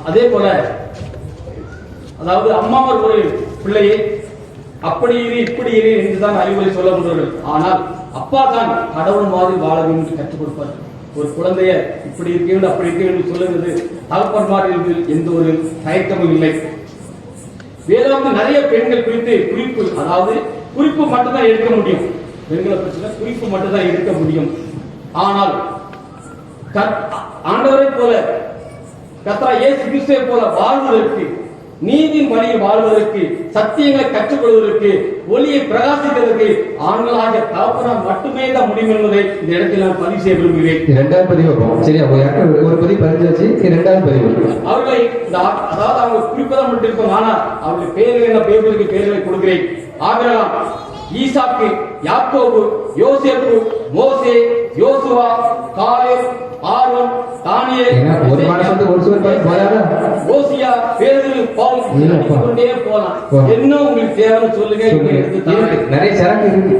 அதே போல அதாவது அம்மாவர் ஒரு பிள்ளையை அப்படி இரு இப்படி இரு என்றுதான் அறிவுரை சொல்ல முடிவார்கள். ஆனால் அப்பா தான் கடவுள் மாதிரி வாழ வேண்டும் என்று கற்றுக் கொடுப்பார். ஒரு குழந்தைய இப்படி இருக்க வேண்டும் அப்படி இருக்க வேண்டும் சொல்லுவது தகப்பன்மார்கள் எந்த ஒரு தயக்கமும் இல்லை. வேதாந்து நிறைய பெண்கள் குறித்து குறிப்பு, அதாவது குறிப்பு மட்டும்தான் எடுக்க முடியும். பெண்களை பிரச்சனை குறிப்பு மட்டும்தான் எடுக்க முடியும். ஆனால் ஆண்டவரை போல கர்த்தர் இயேசு கிறிஸ்துவை போல வாழ்வதற்கு, நீதியின் வழியில் வாழ்வதற்கு, சத்தியங்களை கற்றுக்கொள்வதற்கு, ஒளியை பிரகாசிப்பதற்கு ஆண்களாக தகப்பனால் மட்டுமே தான் முடியும் என்பதை இந்த இடத்தில் நான் பதிவு செய்ய விரும்புகிறேன். இரண்டாவது பதிவு வரும். சரியா, ஒரு பதிவு பதிஞ்சாச்சு. இரண்டாவது பதிவு அவர்களை அதாவது அவங்க குறிப்பதான் மட்டும் இருக்கும். ஆனால் அவருடைய பெயர்கள் என்ன பேர்களுக்கு பெயர்களை கொடுக்கிறேன். ஆபிரகாம், ஈசாக்கு, யாக்கோபு, யோசேப்பு, மோசே, யோசுவா, காலேப், ஆரோன், தானியேல், ஒரு மாசம் ஒரு ஓசியா, பேதுரு, பவுல் கொண்டே போலாம். என்ன உங்களுக்கு தேவைன்னு சொல்லுங்க. நிறைய சரக்கு இருக்கு.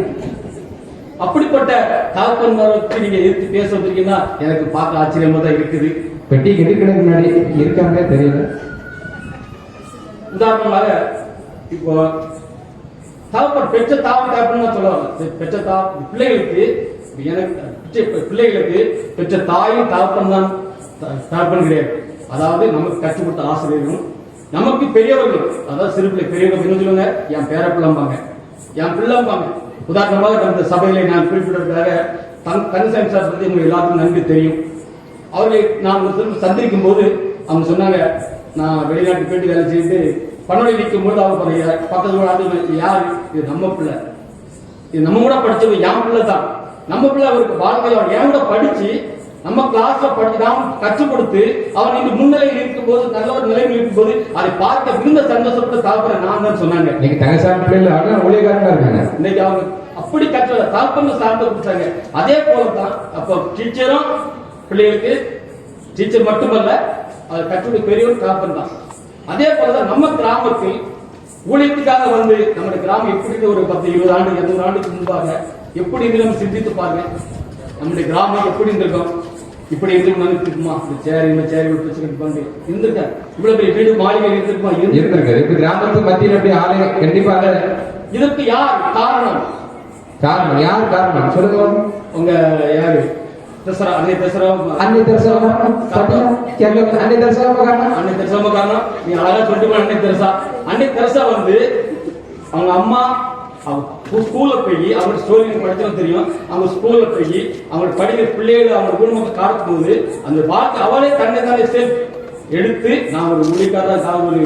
அப்படிப்பட்ட தகப்பன்மாருக்கு நீங்க எதிர்த்து பேச வந்திருக்கீங்கன்னா எனக்கு பார்க்க ஆச்சரியமா தான் இருக்குது. பெட்டி கெடுக்கிறதுக்கு முன்னாடி இருக்காங்க தெரியல. உதாரணமாக இப்போ தகப்பன் பெற்ற தாப்பன் சொல்லுவாங்க. பெற்ற பிள்ளைகளுக்கு எனக்கு பிள்ளைகளுக்கு பெற்ற தாயும் தகப்பன் தான் தகப்பன் கிடையாது. அதாவது நமக்கு கற்றுக் கொடுத்த ஆசிரியர்களும் நமக்கு பெரியவர்கள், அதாவது சிறு பிள்ளை பெரியவர்கள் என்ன சொல்லுவாங்க, என் பேர பிள்ளைம்பாங்க, என் பிள்ளைம்பாங்க. உதாரணமாக அந்த சபையில நான் குறிப்பிட்டதுக்காக கந்தசாமி சார் பற்றி உங்களுக்கு எல்லாத்துக்கும் நன்கு தெரியும். அவர்களை நான் திரும்ப சந்திக்கும் போது அவங்க சொன்னாங்க, நான் வெளிநாட்டு போயிட்டு வேலை செய்து பணி நிற்கும் போது அவங்க பக்கத்துல யாரு, இது நம்ம பிள்ளை, இது நம்ம கூட படிச்சது என் பிள்ளை தான், நம்ம பிள்ளை அவருக்கு வாழ்க்கையில் அவர் என் கூட படிச்சு நம்ம கிளாஸ்ல படிச்சு நாம் கற்றுக் கொடுத்து அவர் இன்று முன்னிலையில் இருக்கும் போது, நல்ல ஒரு நிலையில் இருக்கும் போது அதை பார்க்க மிகுந்த சந்தோஷப்பட்டு தாழ்பன நான் தான் சொன்னாங்க. நீங்க தங்கசாமி பிள்ளைகள் ஊழியக்காரங்களா இருக்காங்க. இன்னைக்கு அவங்க அப்படி கற்ற தாழ்பன சார்ந்து கொடுத்தாங்க. அதே போலதான் அப்போ டீச்சரும் பிள்ளைகளுக்கு டீச்சர் மட்டுமல்ல, அது கற்றுடைய பெரியவர் தாழ்பன் தான். அதே போலதான் நம்ம கிராமத்தில் ஊழியத்துக்காக வந்து நம்முடைய கிராமம் எப்படி ஒரு 10-20 ஆண்டு 200 ஆண்டுக்கு முன்பாக எப்படி இருந்து நம்ம சிந்தித்து பாருங்க. நம்முடைய கிராமம் எப்படி இருந்திருக்கும், இப்படி இருந்துருக்குமா, இந்த சேரி பிரச்சனை இருந்திருக்க, இவ்வளவு பெரிய வீடு மாளிகை இருந்திருக்குமா, இருந்திருக்கு. இப்ப கிராமத்து மத்தியில் எப்படி ஆலய கண்டிப்பாக. இதற்கு யார் காரணம்? யார் காரணம் சொல்லுங்க. உங்க யாரு அன்னை தசரம் காரணம். நீ அழகா சொல்லிட்டு அன்னை தெரசா வந்து அவங்க அம்மா ஸ்கூல்ல போய் அவங்க ஸ்டோரி படிச்சா தெரியும். அவங்க ஸ்கூல்ல போய் அவங்க படிக்கிற பிள்ளைகள் அவங்க குடும்பத்தை காட்டும் போது அந்த வார்த்தை அவளே தன்னை செல்ஃப் எடுத்து நான் ஒரு ஊழியக்காரா ஒரு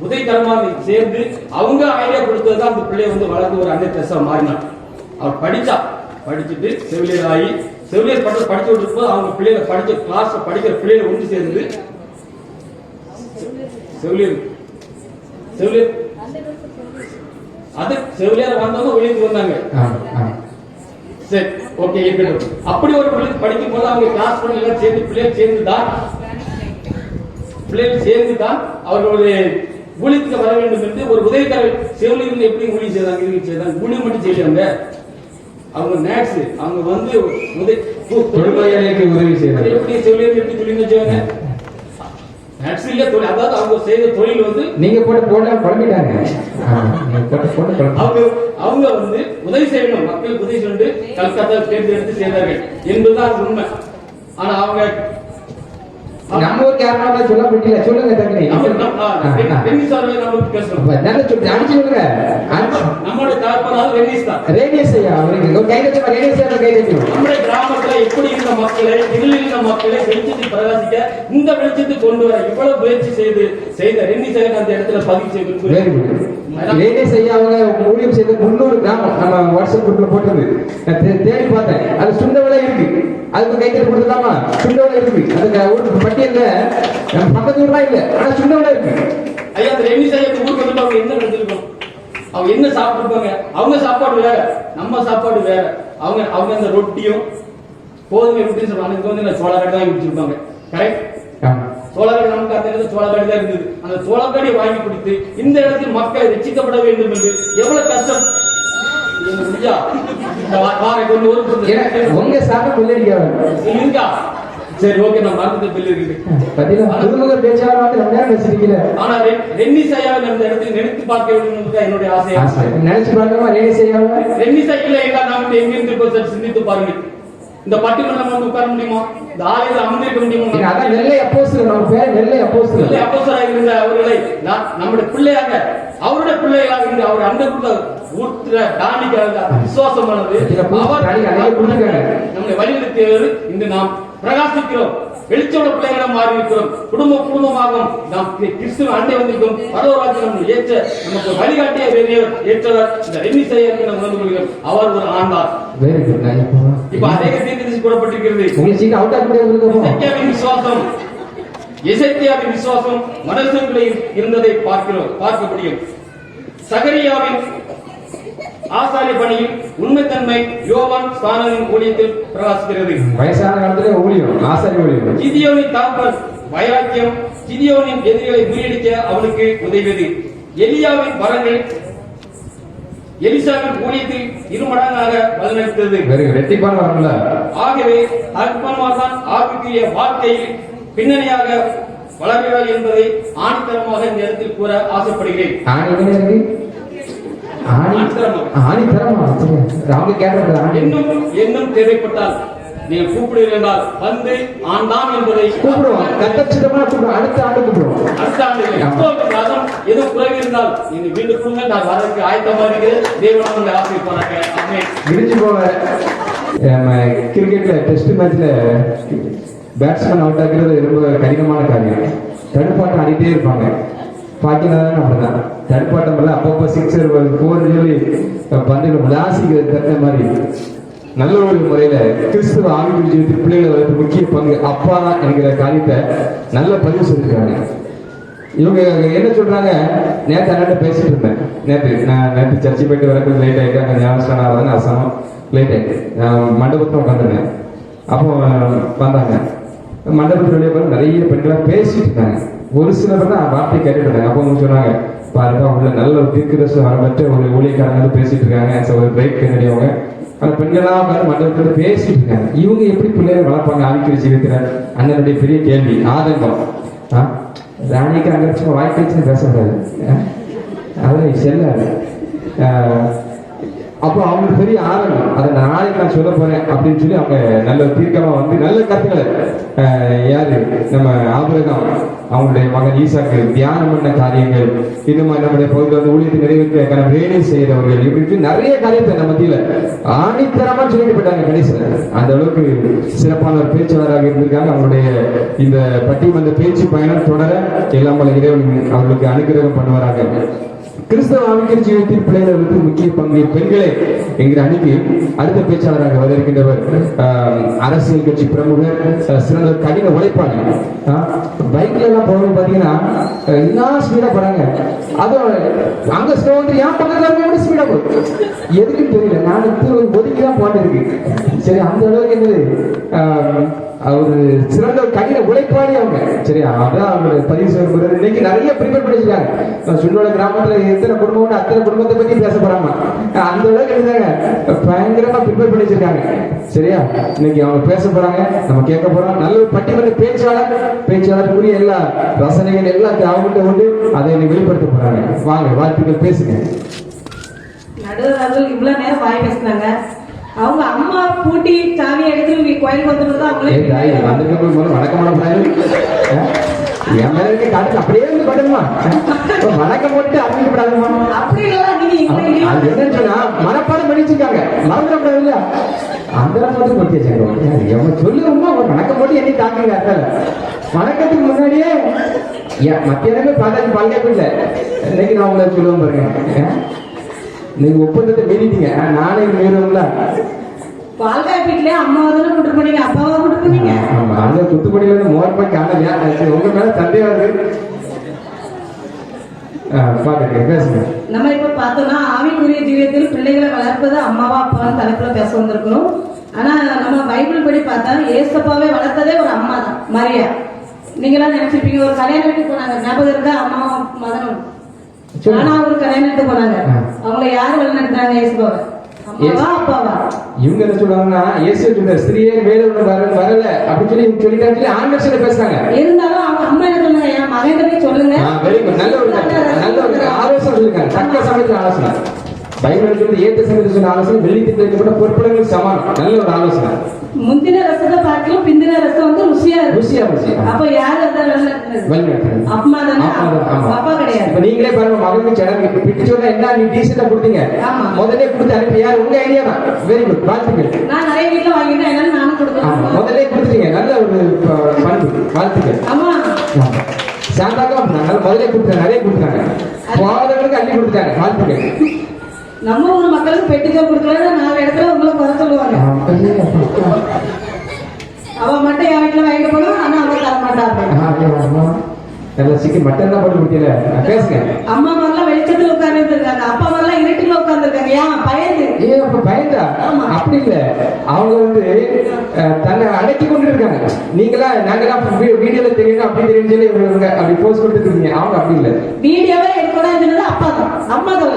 உதவிகரமா சேர்ந்து அவங்க ஐடியா கொடுத்ததுதான் அந்த பிள்ளைய வந்து வளர்ந்து ஒரு அன்னை தெரசா மாறினான். அவர் படிச்சுட்டு செவிலியர் ஆகி செவிலியர் படிச்சு விட்டு போது அவங்க பிள்ளைகளை படிச்ச கிளாஸ்ல படிக்கிற பிள்ளைகளை ஒன்று சேர்ந்து செவிலியர் அது செவிலியர் வந்தவங்க வெளியே வந்தாங்க. சரி, ஓகே, இருக்கட்டும். அப்படி ஒரு பிள்ளை படிக்கும் போது அவங்க கிளாஸ் எல்லாம் சேர்ந்து பிள்ளைகள் சேர்ந்துதான் அவர்களுடைய ஊழியத்துக்கு வர வேண்டும் என்று ஒரு உதவிக்கார செவிலியர்கள் எப்படி ஊழியம் செய்தாங்க, ஊழியம் மட்டும் செய்யறாங்க. அவங்க நேட்ஸ் அவங்க வந்து உதவி செய்யறாங்க. எப்படி செவிலியர் எப்படி தொழில் வச்சாங்க, அதாவது அவங்க செய்த தொழில் வந்து நீங்க குழம்பிட்டாங்க. அவங்க வந்து உதவி செய்யணும், மக்களுக்கு உதவி செய்து கல்கத்தா தேர்ந்தெடுத்து செய்தார்கள் என்பதுதான் உண்மை. ஆனா அவங்க நம்ம ஊருக்கு யாரும் சொல்ல முடியல. சொல்லுங்க தங்கி நம்மளுடைய தாற்பனால ரேடியஸ் ஐயா அவருக்கு கை தட்டி ரேடியஸ் ஐயா கை தட்டி. நம்முடைய கிராமத்துல எப்படி இருந்த மக்களை இருந்த மக்களை வெளிச்சத்தை பிரகாசிக்க இந்த வெளிச்சத்தை கொண்டு வர இவ்வளவு முயற்சி செய்த ரெண்டிஸ் ஐயா அந்த இடத்துல பதிவு செய்து ரேடியஸ் ஐயா அவங்க ஊழியம் செய்த 300 கிராமம் நம்ம வாட்ஸ்அப் குரூப்ல போட்டது தேடி பார்த்தேன். அது சுண்டவளை இருக்கு, அதுக்கு கை தட்டி கொடுத்துலாமா? சுண்டவளை இருக்கு, அதுக்கு ஒரு பட்டியல்ல நம்ம பக்கத்து ஊர்லாம் இல்ல, ஆனா சுண்டவளை இருக்கு. ஐயா அந்த ரெண்டிஸ் ஐயா ஊருக்கு வந்து அவங்க என்ன நடந்திருக்கும், அவங்க என்ன சாப்பிட்டுருப்பாங்க? அவங்க சாப்பாடு வேற, நம்ம சாப்பாடு வேற. அவங்க அந்த ரொட்டியும் கோதுமை ரொட்டியும் சொல்லுவாங்க, அதுக்கு வந்து சோளக்காடி தான் வச்சிருப்பாங்க. கரெக்ட், சோளக்காடி நமக்கு அந்த இடத்துல சோளக்காடி தான் இருந்தது. அந்த சோளக்காடியை வாங்கி கொடுத்து இந்த இடத்தில் மக்கள் ரட்சிக்கப்பட வேண்டும் என்று எவ்வளவு கஷ்டம். உங்க சாப்பிட இருக்கா? சரி, ஓகே, நான் மறந்துட்டு பில் இருக்குது. ஆனா ரெண்டிஸ் ஐயாவை அந்த இடத்துல நினைத்து பார்க்க வேண்டும் என்னுடைய ஆசை. நினைச்சு பார்க்கமா ரெண்டிஸ் ஐயா எல்லாம் நாம எங்கிருந்து சிந்தித்து பாருங்க. இந்த பட்டிமன்றம் வந்து உட்கார முடியுமா? இந்த ஆலயத்தில் அமர்ந்திருக்க முடியுமா? அதான் நெல்லை அப்போஸ்தலர், நம்ம பேர் நெல்லை அப்போஸ்தலர். நெல்லை அப்போஸ்தலராக இருந்த அவர்களை நம்முடைய பிள்ளையாக அவருடைய பிள்ளைகளாக இருந்து அவர் அந்த ஊற்ற தானிக்காக விசுவாசமானது நம்முடைய வழிநடத்தியவர். இன்று நாம் பிரகாசிக்கிறோம், வெளிச்சோட பிள்ளைகளை மாறி இருக்கிறோம், குடும்பமாகவும் நாம் கிறிஸ்துவ அண்டை வந்திருக்கோம். பரவராஜ் நம்ம ஏற்ற நமக்கு வழிகாட்டிய ஏற்றவர் இந்த ரெண்டிஸ் ஐயா நாம் உணர்ந்து கொள்கிறோம். அவர் ஒரு ஆண்டார். இப்ப அதே தீர்க்கதரிசி கூறப்பட்டிருக்கிறது. விசுவாசம், எசேக்கியாவின் விசுவாசம் மனுஷர்களில் இருந்ததை பார்க்க முடியும். சகரியாவின் ஆசாரிய பணியில் உண்மைத்தன்மை யோவான் ஸ்நானனின் ஊழியத்தில் பிரகாசிக்கிறது. வயசான காலத்திலே ஊழியம், ஆசாரிய ஊழியம். கிதியோனின் தாப்பன் வைராக்கியம் கிதியோனின் எதிரிகளை முறியடிக்க அவனுக்கு உதவியது. எலியாவின் வரங்கள் எலிசாவின் ஊழியத்தில் 2 மடங்காக பலனளித்தது. ஆகவே அற்பமாதான் ஆவிக்குரிய வாழ்க்கையில் பின்னணியாக வளர்கிறார் என்பதை ஆணித்தரமாக இந்த இடத்தில் கூற ஆசைப்படுகிறேன். இன்னும் தேவைப்பட்டால் நீங்கள் கூப்பிடுவீர்கள் என்றால் வந்து ஆண்டாம் என்பதை கூப்பிடுவோம், கட்டச்சிதமா கூப்பிடுவோம், அடுத்த ஆண்டு கூப்பிடுவோம். அடுத்த ஆண்டு இப்போது காலம் எதுவும் குறைவு இருந்தால் நீங்க வீட்டு கொடுங்க, நான் வரதுக்கு ஆயத்தமா இருக்கிறேன். தேவன் உங்களை ஆசீர்வதிப்பாராக. ஆமென். விரிஞ்சு போக கிரிக்கெட்ல டெஸ்ட் மேட்ச்ல பேட்ஸ்மேன் அவுட் ஆகிறது ரொம்ப கடினமான காரியம். தடுப்பாட்டம் ஆடிட்டே இருப்பாங்க. பாக்கினாலும் அப்படிதான் தடுப்பாட்டம் எல்லாம் அப்பப்போ சிக்ஸர் 4 சொல்லி பந்துகளை விளாசிக்கிறது தட்ட மாதிரி நல்ல ஒரு முறையில கிறிஸ்துவ ஆவிக்குரிய ஜீவிதத்தில் பிள்ளைகளை வளர்த்து முக்கிய பங்கு அப்பா என்கிற காரியத்தை நல்ல பதிவு செஞ்சிருக்காங்க. இவங்க என்ன சொல்றாங்க, நேற்று அண்ணன் பேசிட்டு இருந்தேன். நேற்று சர்ச்சை போயிட்டு வரக்கு லேட் ஆயிட்டு, அங்கே ஞாபகம் ஆகுதுன்னு அசனம் லேட் ஆயிட்டு மண்டபத்தில் உட்காந்துருந்தேன். அப்போ வந்தாங்க. மண்டபத்தில் வெளியே போய் நிறைய பெண்களாக பேசிட்டு இருக்காங்க. ஒரு சில பேர் தான் வார்த்தை கேட்டுட்டு இருந்தாங்க. அப்போ அவங்க சொன்னாங்க, பாருங்க அவங்கள நல்ல ஒரு தீர்க்கதரிசி வரப்பட்டு ஒரு ஊழியக்காரங்க பேசிட்டு இருக்காங்க. ஒரு பிரேக் கிடையவங்க அந்த பெண்களாக உட்காந்து மண்டபத்தில் பேசிட்டு இருக்காங்க. இவங்க எப்படி பிள்ளைகள் வளர்ப்பாங்க ஆவிக்குரிய ஜீவிதத்துல? அண்ணனுடைய பெரிய கேள்வி, ஆதங்கம். ராணிக்கு அங்கே சும்மா வாய்ப்பு பேசக்கூடாது, அதான் செல்லாது. அப்போ அவங்களுக்கு பெரிய ஆரம்பம், அதை நாளைக்கு நான் சொல்ல போறேன் அப்படின்னு சொல்லி அவங்க நல்ல தீர்க்கமா வந்து நல்ல கருத்துக்களை யாரு நம்ம ஆபிரகாம் அவங்களுடைய மகன் ஈசாக்கு தியானம் பண்ண காரியங்கள், இந்த மாதிரி நம்முடைய பகுதியில் வந்து ஊழியத்தை நிறைவேற்ற வேலை செய்யறவர்கள், இப்படி நிறைய காரியத்தை நம்ம மத்தியில ஆணித்தரமா சொல்லிட்டு போயிட்டாங்க. கடைசியில் அந்த அளவுக்கு சிறப்பான ஒரு பேச்சாளராக இருந்திருக்காங்க. அவங்களுடைய இந்த பட்டிமன்ற பேச்சு பயணம் தொடர எல்லாம் வல்ல இறைவன் அவர்களுக்கு அனுகிரகம் பண்ணுவாராக. கிறிஸ்தவ ஆவிக்குரிய ஜீவிதத்தில் பிள்ளைகளுக்கு முக்கிய பங்கு பெண்களே என்கிற அணிக்கு அடுத்த பேச்சாளராக வந்திருக்கின்றவர் அரசியல் கட்சி பிரமுகர், சிறந்த கடின உழைப்பாளி. பைக்ல எல்லாம் போகணும் பாத்தீங்கன்னா என்ன ஸ்பீடா போறாங்க. அதுவும் அங்க ஸ்லோ வந்து ஏன் பக்கத்துல ஸ்பீடா போகுது எதுக்குன்னு தெரியல. நான் ஒதுக்கிதான் போட்டு இருக்கு. சரி, அந்த அளவுக்கு என்னது ஒரு சிறந்த கடின உழைப்பாளி அவங்க. சரியா, அதான் அவங்க பதிவு செய்யப்படுறது. இன்னைக்கு நிறைய ப்ரிப்பேர் பண்ணிருக்காங்க. சுண்டோட கிராமத்துல எத்தனை குடும்பம் அத்தனை குடும்பத்தை பத்தி பேச போறாங்க. அந்த அளவுக்கு இருந்தாங்க, பயங்கரமா ப்ரிப்பேர் பண்ணி வச்சிருக்காங்க. சரியா, இன்னைக்கு அவங்க பேச போறாங்க, நம்ம கேட்க போறோம். நல்ல ஒரு பட்டிமன்ற பேச்சாளருக்குரிய எல்லா ரசனைகள் எல்லாத்தையும் அவங்ககிட்ட உண்டு, அதை வெளிப்படுத்த போறாங்க. வாங்க, வாழ்த்துக்கள், பேசுங்க. நடுவர்கள் இவ்வளவு நேரம் வாய் பேசினாங்க. அவங்க அம்மா பூட்டி சாவி எடுத்து கோயிலுக்கு வந்துட்டு வணக்கம் என் மேல இருக்க காட்டு அப்படியே வந்து படுமா வணக்கம் போட்டு அறிவிக்கப்படாதுமா. அப்படி அது என்னன்னு சொன்னா மனப்பாடம் பண்ணிச்சிருக்காங்க, மறந்துடக்கூடாது இல்லையா? அந்த மட்டும் பத்தி வச்சாங்க. சொல்லுவோமா வணக்கம் போட்டு என்னை தாக்குங்க. வணக்கத்துக்கு முன்னாடியே மத்தியானமே பார்த்தாச்சு பழக்கம் இல்லை. இன்னைக்கு நான் உங்களை சொல்லுவேன் பாருங்க, நீங்க ஒப்பந்தத்தை மீறிட்டீங்க, நானே மீறும்ல. பால்காய் வீட்லயே அம்மாவை தானே கூட்டு போனீங்க, அப்பாவை கூட்டு போனீங்க. ஆமா, அந்த குத்துப்படியில இருந்து மோர்பாய் காணலையா? உங்க மேல சந்தேகம் இருக்கு. பாருங்க, பேசுங்க. நம்ம இப்ப பார்த்தோம்னா ஆவிக்குரிய ஜீவியத்தில் பிள்ளைகளை வளர்ப்பது அம்மாவா அப்பாவும் தலைப்புல பேச வந்திருக்கணும். ஆனா நம்ம பைபிள் படி பார்த்தா ஏசப்பாவே வளர்த்ததே ஒரு அம்மா தான், மரியா. நீங்களாம் நினைச்சிருப்பீங்க, ஒரு கல்யாண வீட்டுக்கு போனாங்க, ஞாபகம் இருக்கா? அம்மாவும் மகனும். ஆனா ஒரு கல்யாணத்துக்கு போனாங்க, அவங்களை யாரு வழிநடத்தாங்க? இயேசுபாவை. அம்மாவா அப்பாவா? இவங்க என்ன சொல்றாங்கன்னா, இயேசு ஸ்திரியே மேல வரல அப்படின்னு சொல்லி சொல்லிட்டாங்க. ஆன்மீக பேசுறாங்க. இருந்தாலும் அவங்க அம்மா என்ன சொல்லுங்க, என் மகன் சொல்லுங்க. நல்ல ஒரு ஆலோசனை சொல்லிருக்காங்க, தக்க சமயத்தில் ஆலோசனை. பைபிள் சொல்லி ஏற்ற சமயத்தில் சொன்ன ஆலோசனை வெள்ளிக்கு வைக்கப்பட்ட பொறுப்புகளுக்கு சமானம். நல்ல ஒரு ஆலோசனை. முந்தின ரசத்தை பார்க்கலாம், பிந்தின ரசம் வந்து ருசியா ருசியா. அப்ப யாரு அம்மா தானே, அப்பா கிடையாது. இப்ப நீங்களே பாருங்க, மகனுக்கு சடங்கு பிட்டு சொன்னா என்ன, நீ டீசெண்டா கொடுத்தீங்க, முதல்ல கொடுத்து அனுப்பி யார்? உங்க ஐடியா தான். வெரி குட், வாழ்த்துக்கள். நான் நிறைய வீட்டுல வாங்கிட்டேன், என்னன்னு நானும் கொடுக்குறேன். முதல்ல கொடுத்துட்டீங்க, நல்ல ஒரு பண்பு, வாழ்த்துக்கள். ஆமா, சாந்தாக்கா முதல்ல கொடுத்தாங்க, நிறைய கொடுத்தாங்க, போகாதவங்களுக்கு அள்ளி கொடுத்தாங்க, வாழ்த்துக்கள். நம்ம ஊர் மக்களுக்கு பெட்டிதான் கொடுக்கல, 4 இடத்துல உங்களை குறை சொல்லுவாங்க. அவ மட்டும் என் வீட்டுல வாங்கிட்டு போனோம், ஆனா அவ தர மாட்டாங்க. நல்ல சிக்கன் மட்டன் தான் போட்டு கொடுத்தீங்க. பேசுங்க. அம்மா மாதிரிலாம் வெளிச்சத்துல உட்கார்ந்து இருக்காங்க, அப்பா மாதிரிலாம் இருட்டுல உட்கார்ந்து இருக்காங்க. ஏன் பயந்து? அப்ப பயந்தா? அப்படி இல்ல, அவங்க வந்து தன்னை அடக்கி கொண்டு இருக்காங்க. நீங்களா நாங்கெல்லாம் வீடியோல தெரியணும் அப்படி தெரியும் சொல்லி அப்படி போஸ்ட் கொடுத்துட்டு இருக்கீங்க. அவங்க அப்படி இல்ல, வீடியோவே எடுக்கூடாது அப்பா தான், அம்மா தான்.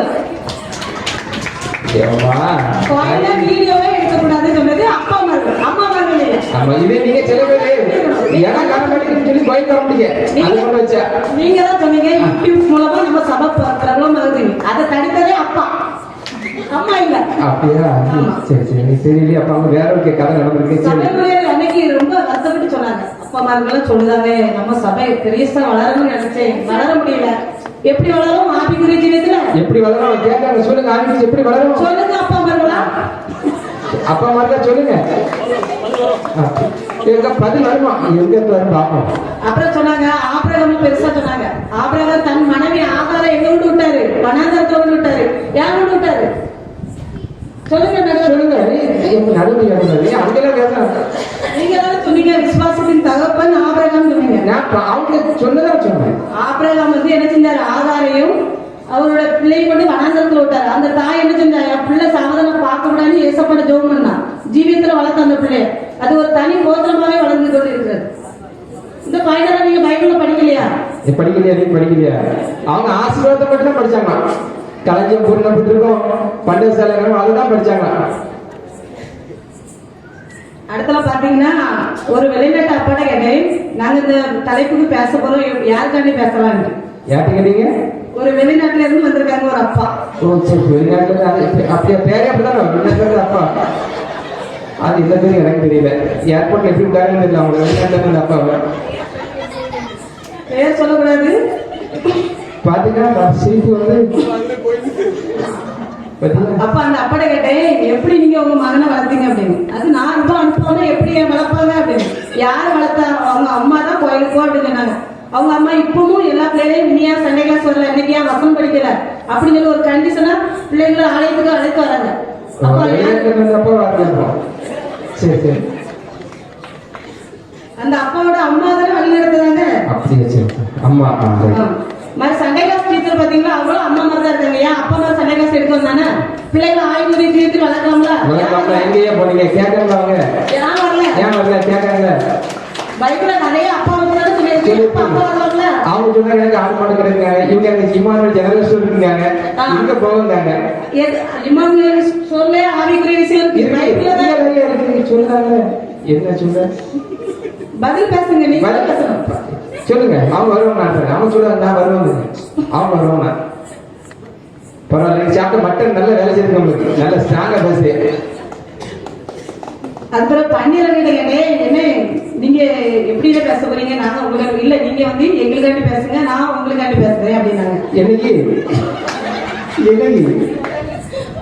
வீடியோவே எடுக்கக்கூடாதுன்னு சொன்னது அப்பா மாதிரி, அம்மா மாதிரி. இதே நீங்க சில பேரு சொல்லி பயன் தர முடியாது. நீங்க தான் சொன்னீங்க யூடியூப் மூலமா நம்ம சபை பிரபலம் ஆகுது, அதை தடுத்ததே அப்பா, அம்மா இல்ல. அப்படியா? சரி சரி தெரியலையே. அப்ப அவங்க வேற ஒரு கதை நடந்திருக்கு. சபை சரி. ஊழியர் அன்னைக்கு ரொம்ப வருத்தப்பட்டு சொன்னாங்க. அப்பா அம்மார்கள்லாம் சொல்லுதாங்க, நம்ம சபை பெரியசா வளரணும்னு நினைச்சேன், வளர முடியல. எப்படி வளரும் ஆவிக்குரிய ஜீவியத்துல? எப்படி வளரும் கேட்காங்க. சொல்லுங்க, ஆவிக்குரிய எப்படி வளரும் சொல்லுங்க அப்பா அம்மார்களா. அப்பா அம்மா சொல்லுங்க. எங்க பதில் வருமா? எங்க வரும் பாப்போம். அப்புறம் சொன்னாங்க, ஆபிரகாம் பெருசா சொன்னாங்க. ஆபிரகாம் தன் மனைவி ஆகாரம் எங்க விட்டு விட்டாரு? வனாந்தரத்துல விட்டு விட்டாரு. யார் விட்டு விட்டாரு? சொல்லுங்க நடுவர். சொல்லுங்க. நடுவில் அங்கெல்லாம் பேசுறாங்க. நீங்க தானே சொன்னீங்க விசுவாசத்தின் தகப்பன் ஆபிரகாம் சொன்னீங்க. நான் அவங்க சொன்னதான் சொன்னேன். ஆபிரகாம் வந்து என்ன செஞ்சாரு? ஆகாரையும் அவரோட பிள்ளையை கொண்டு வனாந்தரத்துல விட்டாரு. அந்த தாய் என்ன செஞ்சா? என் பிள்ளை சாவதானம் பார்க்க கூடாதுன்னு ஏசப்பட ஜெபம் பண்ணா. ஜீவியத்துல வளர்த்த அந்த பிள்ளை அது ஒரு தனி கோத்திரமாவே வளர்ந்து கொண்டு இருக்கிறது. இந்த பாயிண்டரை நீங்க பைபிள்ல படிக்கலையா? படிக்கலையா? நீ படிக்கலையா? அவங்க ஆசீர்வாதத்தை மட்டும் தான் படிச்சாங்க. களஞ்சியம் பூர்ணப்பட்டிருக்கோம், பண்டசாலை அதுதான் படிச்சாங்க. அடுத்தல பாத்தீங்கன்னா ஒரு வெளிநாட்டு அப்பாட்ட கேட்டேன், நாங்க இந்த தலைப்புக்கு பேச போறோம், யாருக்காண்டி பேசலாம்? யார்கிட்ட கேட்டீங்க? ஒரு வெளிநாட்டுல இருந்து வந்திருக்காங்க ஒரு அப்பா. ஓ சரி. வெளிநாட்டுல அப்படியே பேரே அப்படிதான். வெளிநாட்டுல அப்பா அது இந்த பேர் எனக்கு தெரியல. ஏர்போர்ட்ல எப்படி விட்டாங்கன்னு தெரியல. அவங்க வெளிநாட்டுல இருந்து அப்பாவை பேர் சொல்லக்கூடாது. பாத்தீங்கன்னா சீட்டு வந்து அப்ப அந்த அப்பாட்ட கேட்டேன், எப்படி நீங்க உங்க மகனை வளர்த்தீங்க அப்படின்னு. அது நான் ரொம்ப அனுப்பாம எப்படி வளர்ப்பாங்க அப்படின்னு. யார் வளர்த்தா? அவங்க அம்மா தான் கோயிலுக்கு போ அப்படின்னு சொன்னாங்க. அவங்க அம்மா இப்பவும் எல்லா பிள்ளைகளையும் இனியா சண்டை கிளாஸ் வரல, இன்னைக்கு ஏன் வசனம் படிக்கல அப்படின்னு சொல்லி ஒரு கண்டிஷனா பிள்ளைங்களை ஆலயத்துக்கு அழைத்து வராங்க. சரி சரி. அந்த அப்பாவோட அம்மா தானே வழி நடத்துறாங்க. அப்படியே சரி. அம்மா மாதிரி சண்டை கிளாஸ் டீச்சர் பாத்தீங்களா, அவங்களும் அம்மா மாதிரி தான் இருக்காங்க. ஏன் அப்பா மாதிரி சண்டை கிளாஸ் எடுத்து வந்தானே பிள்ளைகளை ஆய்வுரை தீர்த்து வளர்க்கலாம்ல. எங்கேயே போனீங்க? கேட்கறாங்க அவங்க. ஏன் வரல? ஏன் வரல கேட்கறாங்க. பைபிள்ல நிறைய அப்பா வந்து அவங்க சொன்னாங்க எனக்கு ஆடு மாடு கிடைக்காங்க. இவங்க எனக்கு இமானுவேல் ஜெனரல் ஸ்டோர் இருக்காங்க. இங்க போவாங்க. இமானுவேல் ஸ்டோர்ல ஆவிக்குரிய விஷயம் இருக்கு. பைபிள்ல தான் சொல்றாங்க. என்ன சொல்ற? பதில் பேசுங்க. நீங்க பேசணும். சொல்லுங்க. அவங்க வருவாங்க. அவங்க சொல்றாங்க நான் வருவாங்க. அவங்க வருவாங்க. பரவாயில்ல. சாப்பிட்ட மட்டன் நல்ல வேலை செய்யுங்க. உங்களுக்கு நல்ல ஸ்ட்ராங்கா பேசு. அதுக்கப்புறம் பன்னீரங்கிட்ட என்ன நீங்க எப்படி பேச போறீங்க? நாங்க உங்களுக்கு இல்ல, நீங்க வந்து எங்களுக்காண்டி பேசுங்க, நான் உங்களுக்காண்டி பேசுறேன் அப்படின்னாங்க. என்னைக்கு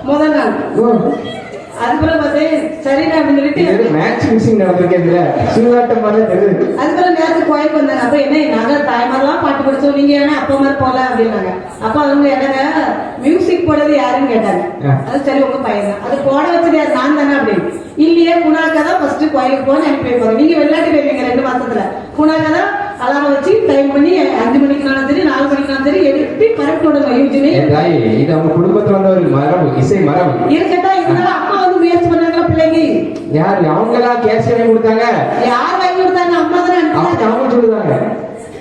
முதல் நாள். அதுக்கப்புறம் பார்த்து சரிண்ணா அப்படின்னு சொல்லிட்டு மேட்ச் மிக்சிங் நடந்திருக்கேன். சூதாட்டம் மாதிரி தெரியுது. அதுக்கப்புறம் நேரத்துக்கு கோயிலுக்கு வந்தாங்க. அப்ப என்ன நாங்க தாய்மாரெல்லாம் பாட்டு படிச்சோம், நீங்க என்ன அப்பா மாதிரி போல அப்படின்னாங்க. அப்ப அவங்க என்னங்க மியூசிக் போடுறது யாருன்னு கேட்டாங்க. அது சரி உங்க பையன் தான். அது போட வச்சது யாரு? நான் தானே அப்படின்னு. இல்லையே குணாக்கா தான் ஃபர்ஸ்ட் கோயிலுக்கு போன அனுப்பி வைப்பாங்க. நீங்க விளையாட்டு போயிருவீங்க 2 மாசத்துல. குணாக்கா தான் அலாரம் வச்சு டைம் பண்ணி 5 மணிக்குனாலும் சரி 4 மணிக்குனாலும் சரி எடுத்து பரப்பி விடணும். யூஜினி இது அவங்க குடும்பத்துல வந்த ஒரு மரபு, இசை மரபு இருக்கட்டா. இருந்தாலும் அம்மா வந்து முயற்சி பண்ணாங்களா பிள்ளைக்கு? யார்? அவங்களா கேஸ் வாங்கி கொடுத்தாங்க? யார் வாங்கி கொடுத்தாங்க? அம்மா தானே அனுப்பிச்சாங்க. அவங்க சொல்லுதாங்க.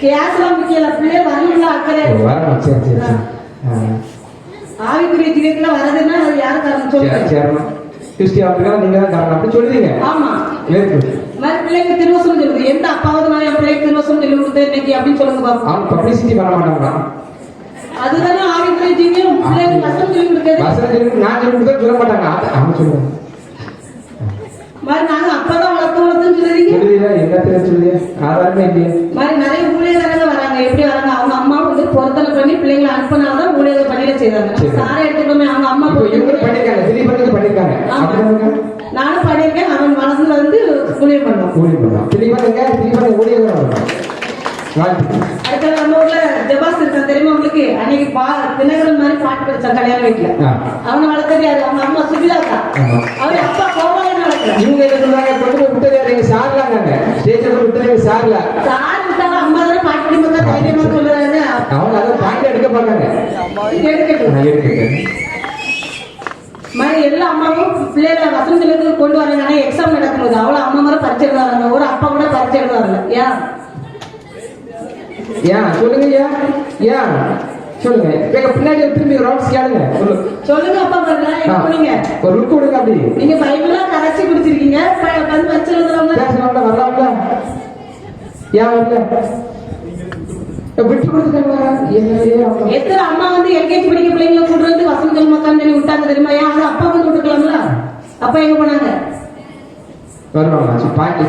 கேஸ் எல்லாம் முக்கியம், பிள்ளை வரணும்ல அக்கறை. வரணும். சரி சரி. ஆவிக்குரிய ஜீவியத்துல வரதுன்னா அது யாரு காரணம் சொல்லுங்க. சேரணும். கிறிஸ்டி அவர்கள் நீங்க தான் காரணம் அப்படி சொல்லுவீங்க. ஆமா. Very good. மாதிரி பிள்ளைக்கு திருவசனம் சொல்லுது. எந்த அப்பாவது நான் என் பிள்ளைக்கு திருவசனம் சொல்லி கொடுத்தேன் இன்னைக்கு அப்படின்னு சொல்லுங்க பாப்போம். அவங்க பப்ளிசிட்டி பண்ண மாட்டாங்க. அதுதானே ஆவிக்குரிய ஜீவியம். பிள்ளைக்கு வசனம் சொல்லி கொடுக்கிறது. வசனம் சொல்லி நான் சொல்லி கொடுத்தா சொல்ல மாட்டாங்க. அவங்க சொல்லுவாங்க. மாதிரி நாங்க அப்பதான் வளர்த்துன்னு சொல்லுறீங்க. சொல்லுவீங்க. என்ன சொல்லுவீங்க? ஆதாரமே இல்லையா? மாதிரி நிறைய ஊழியர்கள் வராங்க. எப்படி வராங்க? அவங்க அம்மா வந்து பொருத்தனை பண்ணி பிள்ளைங்களை அனுப்பினால்தான் ஊழியர்கள் பண்ணிட செய்தாங்க. சாரை எடுத்துக்கோமே அவங்க அம்மா பண்ணிருக்காங்க. திலீபனுக்கு பண்ணிருக்காங்க. நானும் பண்ணிருக்கேன். அவன் மனசுல வந்து ஊழியம் பண்ணுவோம். திலீபன் ஊழியர்கள். அடுத்த நம்ம ஊர்ல ஜபாஸ் இருக்கான் தெரியுமா உங்களுக்கு? அன்னைக்கு தினகரன் மாதிரி பாட்டு படிச்சான் கல்யாண வீட்டுல. அவனை வளர்த்தது யாரு? அவங்க அம்மா சுபிலாக்கா. அவரு அப்பா கோபாலன் வளர்க்கல. இவங்க என்ன சொல்றாங்க? கொண்டு விட்டது சார்லாங்க. ஸ்டேஜ்ல விட்டது சார்ல. சார் விட்டாங்க. அம்மா தானே பாட்டு படிப்பா தைரியமா சொல்றாங்க. அவங்க அதை பாயிண்ட் எடுக்க மாட்டாங்க. மாதிரி எல்லா அம்மாவும் பிள்ளைகளை வசந்தத்துக்கு கொண்டு வராங்க. ஆனா எக்ஸாம் நடக்கும்போது அவ்வளவு அம்மா மாதிரி பரிச்சை எழுதாங்க. ஒரு அப்பா கூட பரிச்சை எழுதாங்க. ஏன் சொல்லுங்க. ஏன் சொல்லுங்க. பின்னாடி திரும்பி ரவுண்ட்ஸ் கேளுங்க. சொல்லுங்க அப்பா பண்ணீங்க ஒரு லுக் கொடுங்க. அப்படி நீங்க பைபிள்லாம் கரைச்சி குடிச்சிருக்கீங்க. வந்து வச்சு எழுதுறவங்க வரலாம்ல. ஏன் வரல? விட்டு கொடுத்துட்டாங்க. எத்தனை அம்மா வந்து எல்கேஜி படிக்க பிள்ளைங்களை கூட்டு வந்து வசந்தல் மக்கான்னு சொல்லி விட்டாங்க தெரியுமா? ஏன் அப்பா வந்து விட்டுக்கலாம். அப்பா எங்க போனாங்க? வருவாங்க பாட்டி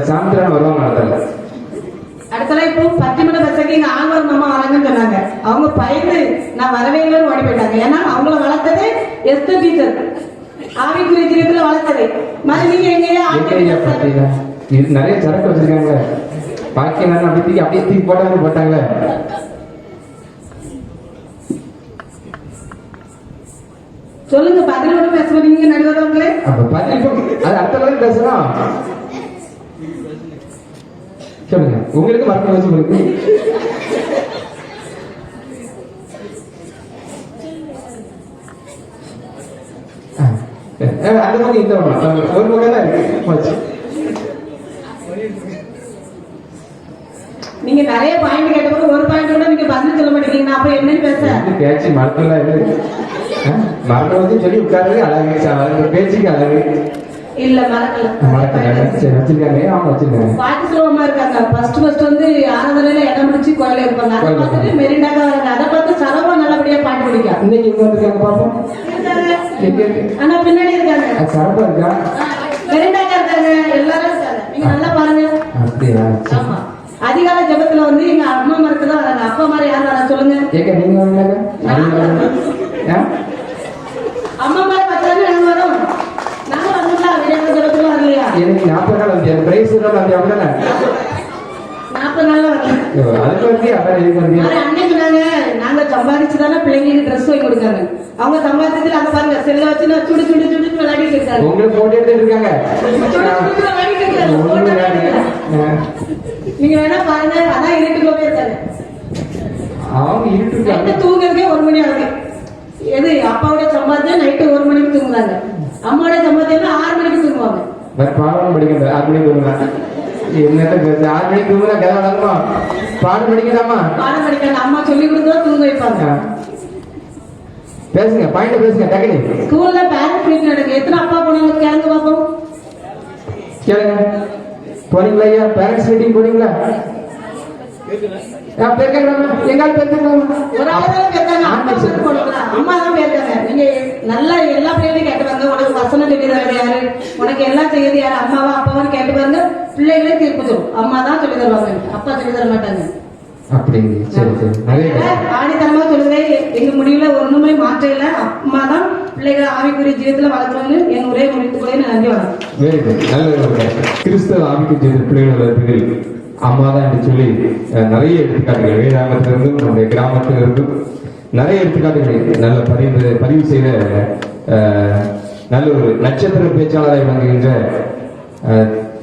சாயந்தரம் வருவாங்க. அதில் அடுத்தல இப்போ 10 மணி பஸ்ஸுக்கு எங்க ஆழ்வார் மாமா வராங்கன்னு சொன்னாங்க. அவங்க பயந்து நான் வரவே இல்லைன்னு ஓடி போயிட்டாங்க. ஏன்னா அவங்கள வளர்த்தது எஸ்தர் டீச்சர், ஆவிக்குரிய ஜீவியத்துல வளர்த்தது. மாதிரி நீங்க எங்கேயா இது நிறைய சரக்கு வச்சிருக்காங்க. பாக்கி நான் அப்படியே தூக்கி போட்டாங்க. சொல்லுங்க, பதிலோட பேச நீங்க நடுவர்களே. அது அடுத்த பேசலாம். சொல்லுங்க, உங்களுக்கு மறக்க வச்சு உங்களுக்கு அந்த பக்கம் இந்த ஒரு பக்கம் தான் இருக்கு. நீங்க நிறைய பாயிண்ட் கேட்டபோது ஒரு பாயிண்ட் கூட நீங்க பதில் சொல்ல மாட்டேங்கிறீங்க. அப்புறம் என்னன்னு பேச பேச்சு மறக்கலாம் இருக்கு. மறக்க வச்சு சொல்லி உட்காரு அழகு, பேச்சுக்கு அழகு இல்ல மறக்கல. சரி வச்சிருக்காங்க, அவங்க வச்சிருக்காங்க. பாட்டு சுலபமா இருக்காங்க. ஃபர்ஸ்ட் வந்து ஆராதனையில இடம் பிடிச்சி கோயில இருப்பாங்க. அதை பார்த்துட்டு மெரிண்டாக வராங்க. அதை பார்த்து சரவா நல்லபடியா பாட்டு பிடிக்கும். இன்னைக்கு இங்க வந்துருக்காங்க பாப்போம். ஆனா பின்னாடி இருக்காங்க. சரவா இருக்கா, மெரிண்டாக இருக்காங்க, எல்லாரும் இருக்காங்க. நீங்க நல்லா பாருங்க. அப்படியா? ஆமா, அதிகால ஜபத்துல வந்து எங்க அம்மா மரத்துல தான் வராங்க. அப்பா மாதிரி யார் வரா சொல்லுங்க? கேட்க நீங்க வரீங்க? அம்மா மாதிரி பத்தாண்டு நாங்க வரோம். நாங்க வரல, அதிகால ஜபத்துல வரலையா? எனக்கு 40 நாள் வந்து பிரைஸ் வந்து அப்படிதானே 40 நாள் வரல. அதுக்கு வந்து அதான் இதுக்கு வந்து அன்னைக்கு நாங்க சம்பாதிச்சுதானே பிள்ளைங்களுக்கு ட்ரெஸ் வாங்கி கொடுக்காங்க. அவங்க சம்பாதிச்சதுல அங்க பாருங்க செல்ல வச்சு சுடு சுடு சுடு விளையாடிட்டு இருக்காங்க. உங்களுக்கு போட்டோ எடுத்துட்டு இருக்காங்க. நீங்க வேணா பாருங்க. அதான் இருட்டுக்குள்ள போயிருக்காங்க. அவங்க இருட்டு தூங்குறதுக்கே 1 மணி ஆகுது. எது அப்பாவோட சம்பாத்தியம் நைட்டு 1 மணிக்கு தூங்குறாங்க. அம்மாவோட சம்பாத்தியம் 6 மணிக்கு தூங்குவாங்க. பாடம் படிக்கிற 6 மணிக்கு தூங்குறாங்க. என்னட்ட 6 மணிக்கு தூங்குறா கதை வளர்க்குமா? பாடம் படிக்கலாமா? பாடம் படிக்காங்க. அம்மா சொல்லி கொடுத்தா தூங்க வைப்பாங்க. பேசுங்க, பாயிண்ட் பேசுங்க டக்குனு. ஸ்கூல்ல பேரண்ட்ஸ் மீட்டிங் நடக்குது. எத்தனை அப்பா போனாங்க கேளுங்க பாப்போம். கேளுங்க, போனீங்களா ஐயா? பேரண்ட்ஸ் மீட்டிங் போனீங்களா? அம்மா தான் பேருக்காங்க. நீங்க நல்லா எல்லா பிள்ளைகளையும் கேட்டு பாருங்க. உனக்கு வசனம் சொல்லி தரது யாரு, உனக்கு எல்லாம் செய்யறது யாரு, அம்மாவா அப்பாவான்னு கேட்டு பாருங்க. பிள்ளைகளே தீர்ப்பு சொல்லும். அம்மா தான் சொல்லி தருவாங்க, அப்பா சொல்லி தர மாட்டாங்க. ஆணித்தனமா சொல்லுதே, எங்க முடிவுல ஒண்ணுமே மாற்றம் இல்ல. அம்மா தான் பிள்ளைகளை ஆவிக்குரிய ஜீவத்துல வளர்க்கணும்னு என் உரையை முடித்து கூட நன்றி வணக்கம். கிறிஸ்தவ ஆவிக்குரிய ஜீவத்தில் பிள்ளைகளை வளர்ப்பதில் அம்மா தான் என்று சொல்லி நிறைய எடுத்துக்காட்டுகள் வேதாகமத்திலிருந்தும் நம்முடைய கிராமத்திலிருந்தும் நிறைய எடுத்துக்காட்டுகளை நல்ல பதிவு செய்த நல்ல ஒரு நட்சத்திர பேச்சாளரை வழங்குகின்ற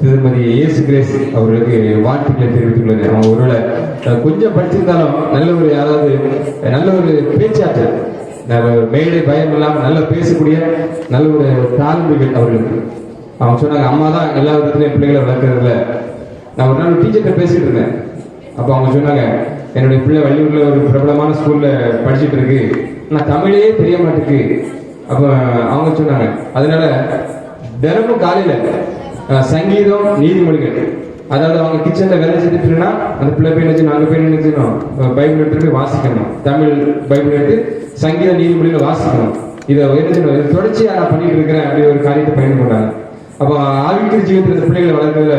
திருமதி இயேசு கிரேஸ் அவர்களுக்கு வாழ்த்துக்களை தெரிவித்துள்ளது. அவங்க ஒருவேளை கொஞ்சம் படிச்சிருந்தாலும் நல்ல ஒரு யாராவது நல்ல ஒரு பேச்சாற்றல், மேடை பயம் இல்லாமல் நல்ல பேசக்கூடிய நல்ல ஒரு தாழ்வுகள் அவர்களுக்கு. அவங்க சொன்னாங்க, அம்மா தான் எல்லா விதத்துலையும் பிள்ளைகளை வளர்க்கறதுல. நான் ஒரு நாள் டீச்சர்கிட்ட பேசிட்டு இருந்தேன். அப்போ அவங்க சொன்னாங்க, என்னுடைய பிள்ளை வள்ளியூர்ல ஒரு பிரபலமான ஸ்கூல்ல படிச்சுட்டு இருக்கு, நான் தமிழே தெரிய மாட்டேக்கு. அப்போ அவங்க சொன்னாங்க, அதனால தினமும் காலையில சங்கீதம் நீதிமொழிகள், அதாவது அவங்க கிச்சன்ல வேலை செஞ்சுட்டுனா அந்த பிள்ளை போய் நினைச்சு நாங்க போய் நினைச்சுக்கணும், பைபிள் எடுத்துட்டு போய் வாசிக்கணும், தமிழ் பைபிள் எடுத்து சங்கீத நீதிமொழிகளை வாசிக்கணும். இதை என்ன தொடர்ச்சியா நான் பண்ணிட்டு இருக்கிறேன் அப்படி ஒரு காரியத்தை பயன் பண்ணாங்க. அப்போ ஆவிக்குரிய ஜீவத்தில் இந்த பிள்ளைகளை வளர்க்கறதுல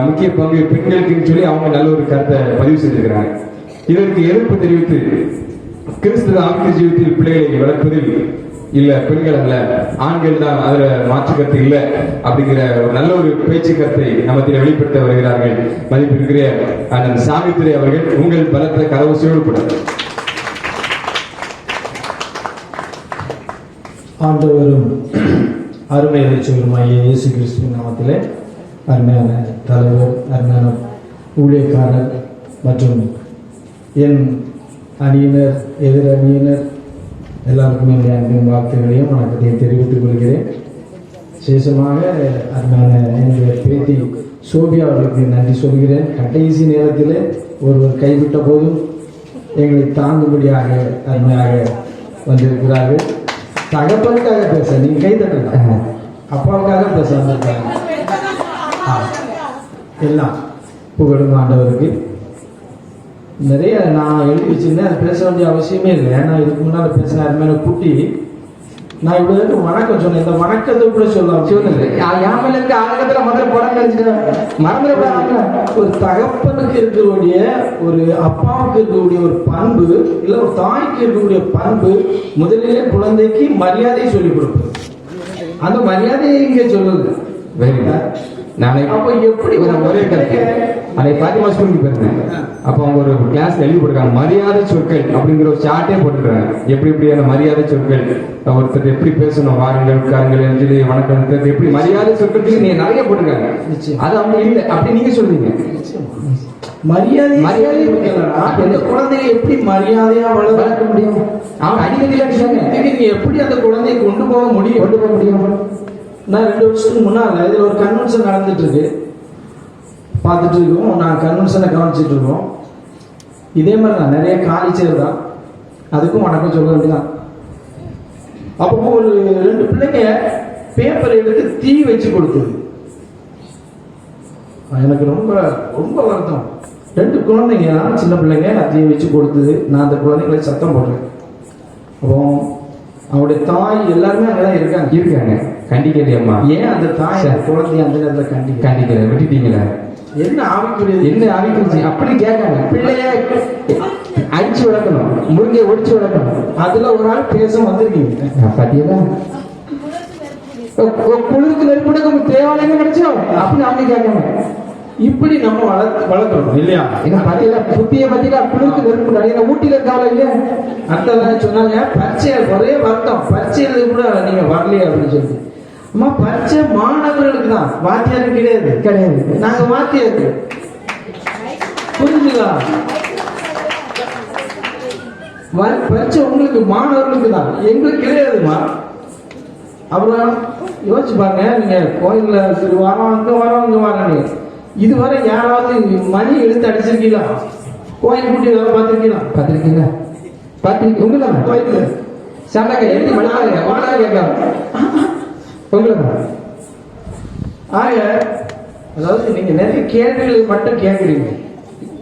முக்கிய பங்கு பெண்களுக்குன்னு சொல்லி அவங்க நல்ல ஒரு கருத்தை பதிவு செஞ்சிருக்கிறாங்க. இதற்கு எதிர்ப்பு தெரிவித்து கிறிஸ்துவ ஆவிக்குரிய ஜீவத்தில் பிள்ளைகளை வளர்ப்பதில் இல்ல பெண்கள் அல்ல ஆண்கள் தான் அதுல மாற்று கருத்து இல்லை அப்படிங்கிற ஒரு நல்ல ஒரு பேச்சு கருத்தை நமத்தில் வெளிப்படுத்த வருகிறார்கள். மதிப்பிற்குரிய அண்ணன் சாமித்துறை அவர்கள் உங்கள் பலத்த கதவு சூழப்படும். ஆண்டவரும் அருமை இறைச்சவருமாகிய இயேசு கிறிஸ்துவின் நாமத்திலே அருமையான தலைவர், அருமையான ஊழியக்காரர் மற்றும் என் அணியினர், எதிர் அணியினர் எல்லாருக்குமே என்னுடைய அன்பின் வாழ்த்துக்களையும் வணக்கத்தையும் தெரிவித்துக் கொள்கிறேன். விசேஷமாக அருமையான என்னுடைய பேத்தி சோபியா அவர்களுக்கு நன்றி சொல்கிறேன். கடைசி நேரத்தில் ஒருவர் கைவிட்ட போதும் எங்களை தாங்கும்படியாக அருமையாக வந்திருக்கிறார்கள். தகப்பனுக்காக பேச நீங்க கை தட்டல, அப்பாவுக்காக பேச வந்திருக்காங்க. எல்லாம் புகழும் ஆண்டவருக்கு. நிறைய நான் எழுதி வச்சிருந்தேன், அது பேச வேண்டிய அவசியமே இல்லை. ஏன்னா இதுக்கு முன்னால் பேசின அருமையான குட்டி நான் இவ்வளவு வணக்கம் சொன்னேன், இந்த வணக்கத்தை கூட சொல்லலாம். சொல்லுங்க. என் மேல இருக்க ஆரம்பத்துல முதல்ல படம் நினைச்சுக்கிறேன், மறந்துடக்கூடாது. ஒரு தகப்பனுக்கு இருக்கக்கூடிய, ஒரு அப்பாவுக்கு இருக்கக்கூடிய ஒரு பண்பு, இல்ல ஒரு தாய்க்கு இருக்கக்கூடிய பண்பு, முதலிலே குழந்தைக்கு மரியாதையை சொல்லிக் கொடுப்பது. அந்த மரியாதையை இங்க சொல்லுது. நானே அப்ப எப்படி ஒரே கருத்து. அன்னைக்கு பாத்திமா ஸ்கூலுக்கு போயிருந்தேன். அப்போ அவங்க ஒரு கிளாஸ் எழுதி போட்டிருக்காங்க, மரியாதை சொற்கள் அப்படிங்கிற ஒரு சார்ட்டே போட்டுருக்காங்க. எப்படி எப்படியான மரியாதை சொற்கள், ஒருத்தர் எப்படி பேசணும், வாருங்கள் உட்காருங்கள் சொல்லி வணக்கம், எப்படி மரியாதை சொற்கள் நீங்க நிறைய போட்டிருக்காங்க. அது அவங்க இல்லை அப்படி நீங்க சொல்றீங்க. மரியாதை அந்த குழந்தையை எப்படி மரியாதையா வளர்க்க முடியும்? அவங்க அடிக்கடி நீங்க எப்படி அந்த குழந்தையை கொண்டு போக முடியும்? நான் 2 வருஷத்துக்கு முன்னால இதுல ஒரு கன்வென்ஷன் நடந்துட்டு இருக்கு, பார்த்துட்டு இருக்கோம். நான் கன்வென்ஷனை கவனிச்சுட்டு இருக்கோம். இதே மாதிரி தான் நிறைய காலி சேர் தான், அதுக்கும் வணக்கம் சொல்ல வேண்டியதான். அப்போ ஒரு 2 பிள்ளைங்க பேப்பரை எடுத்து தீ வச்சு கொடுத்தது. எனக்கு ரொம்ப ரொம்ப வருத்தம். 2 குழந்தைங்க, சின்ன பிள்ளைங்க, தீ வச்சு கொடுத்தது. நான் அந்த குழந்தைங்களை சத்தம் போடுறேன். அப்போ அவருடைய தாய் எல்லாருமே அங்கதான் இருக்காங்க. கண்டிக்கலையம்மா. ஏன் அந்த தாய் குழந்தைய அந்த நேரத்தில் கண்டிக்கல விட்டுட்டீங்களா? என்ன ஆவிக்குரிய, என்ன ஆவிக்குறிச்சி அப்படி கேட்காங்க. பிள்ளைய அடிச்சு வளர்க்கணும், முருங்கையை ஒடிச்சு வளர்க்கணும். அதுல ஒரு ஆள் பேச வந்திருக்கீங்க பாத்தீங்களா? குளிருக்கு நெருப்புட தேவாலயம் கிடைச்சோம் அப்படின்னு அவங்க கேட்காங்க. இப்படி நம்ம வளர்க்கணும் இல்லையா? பாத்தீங்களா புத்திய பாத்தீங்களா? குளிருக்கு நெருப்பு நிறைய ஊட்டியில இருக்காங்களா இல்லையா? அடுத்த சொன்னாங்க பரீட்சை ஒரே வருத்தம், பரீட்சையில கூட நீங்க வரலையே அப்படின்னு சொல்லி. அம்மா பரீட்சை மாணவர்களுக்கு தான், வாத்தியாருக்கு கிடையாது. நாங்க வாத்தியாருக்கு, புரிஞ்சுங்களா? பரீட்சை உங்களுக்கு மாணவர்களுக்கு தான், எங்களுக்கு கிடையாதுமா. அப்புறம் யோசிச்சு பாருங்க, நீங்க கோயில்ல சரி வரோம் இங்க வரோம் இதுவரை யாராவது மணி எடுத்து அடிச்சிருக்கீங்களா? கோயில் கூட்டி வேலை பார்த்திருக்கீங்களா? உங்களை கோயிலுக்கு சண்டை எழுதி கேட்கலாம் உங்களுக்கு. ஆக அதாவது நீங்க நிறைய கேள்விகள் மட்டும் கேட்குறீங்க.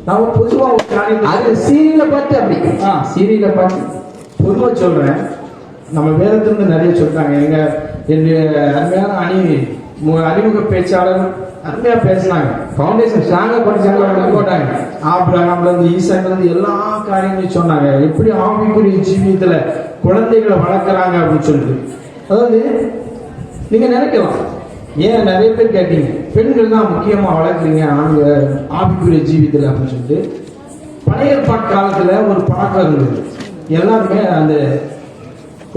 நான் பொதுவா ஒரு காரியத்தை அது சீரியலை பார்த்து அப்படி சீரியலை பார்த்து பொதுவாக சொல்றேன். நம்ம வேதத்திலிருந்து நிறைய சொல்றாங்க. என்னுடைய அருமையான அறிமுக பேச்சாளர் அருமையா பேசினாங்க. ஃபவுண்டேஷன் ஸ்ட்ராங்கா படிச்சாங்க, போட்டாங்க. ஆபிரகாம்ல இருந்து ஈசாக்குல இருந்து எல்லா காரியங்களையும் சொன்னாங்க. எப்படி ஆவிக்குரிய ஜீவியத்துல குழந்தைகளை வளர்க்குறாங்க அப்படின்னு சொல்லிட்டு. அதாவது நீங்க நினைக்கலாம், ஏன் நிறைய பேர் கேட்டீங்க, பெண்கள் தான் முக்கியமா வளர்க்குறீங்க ஆவிக்குரிய ஜீவியத்துல அப்படின்னு சொல்லிட்டு. பழைய ஏற்பாட்டு காலத்துல ஒரு பழக்கம் இருந்தது. எல்லாருமே அந்த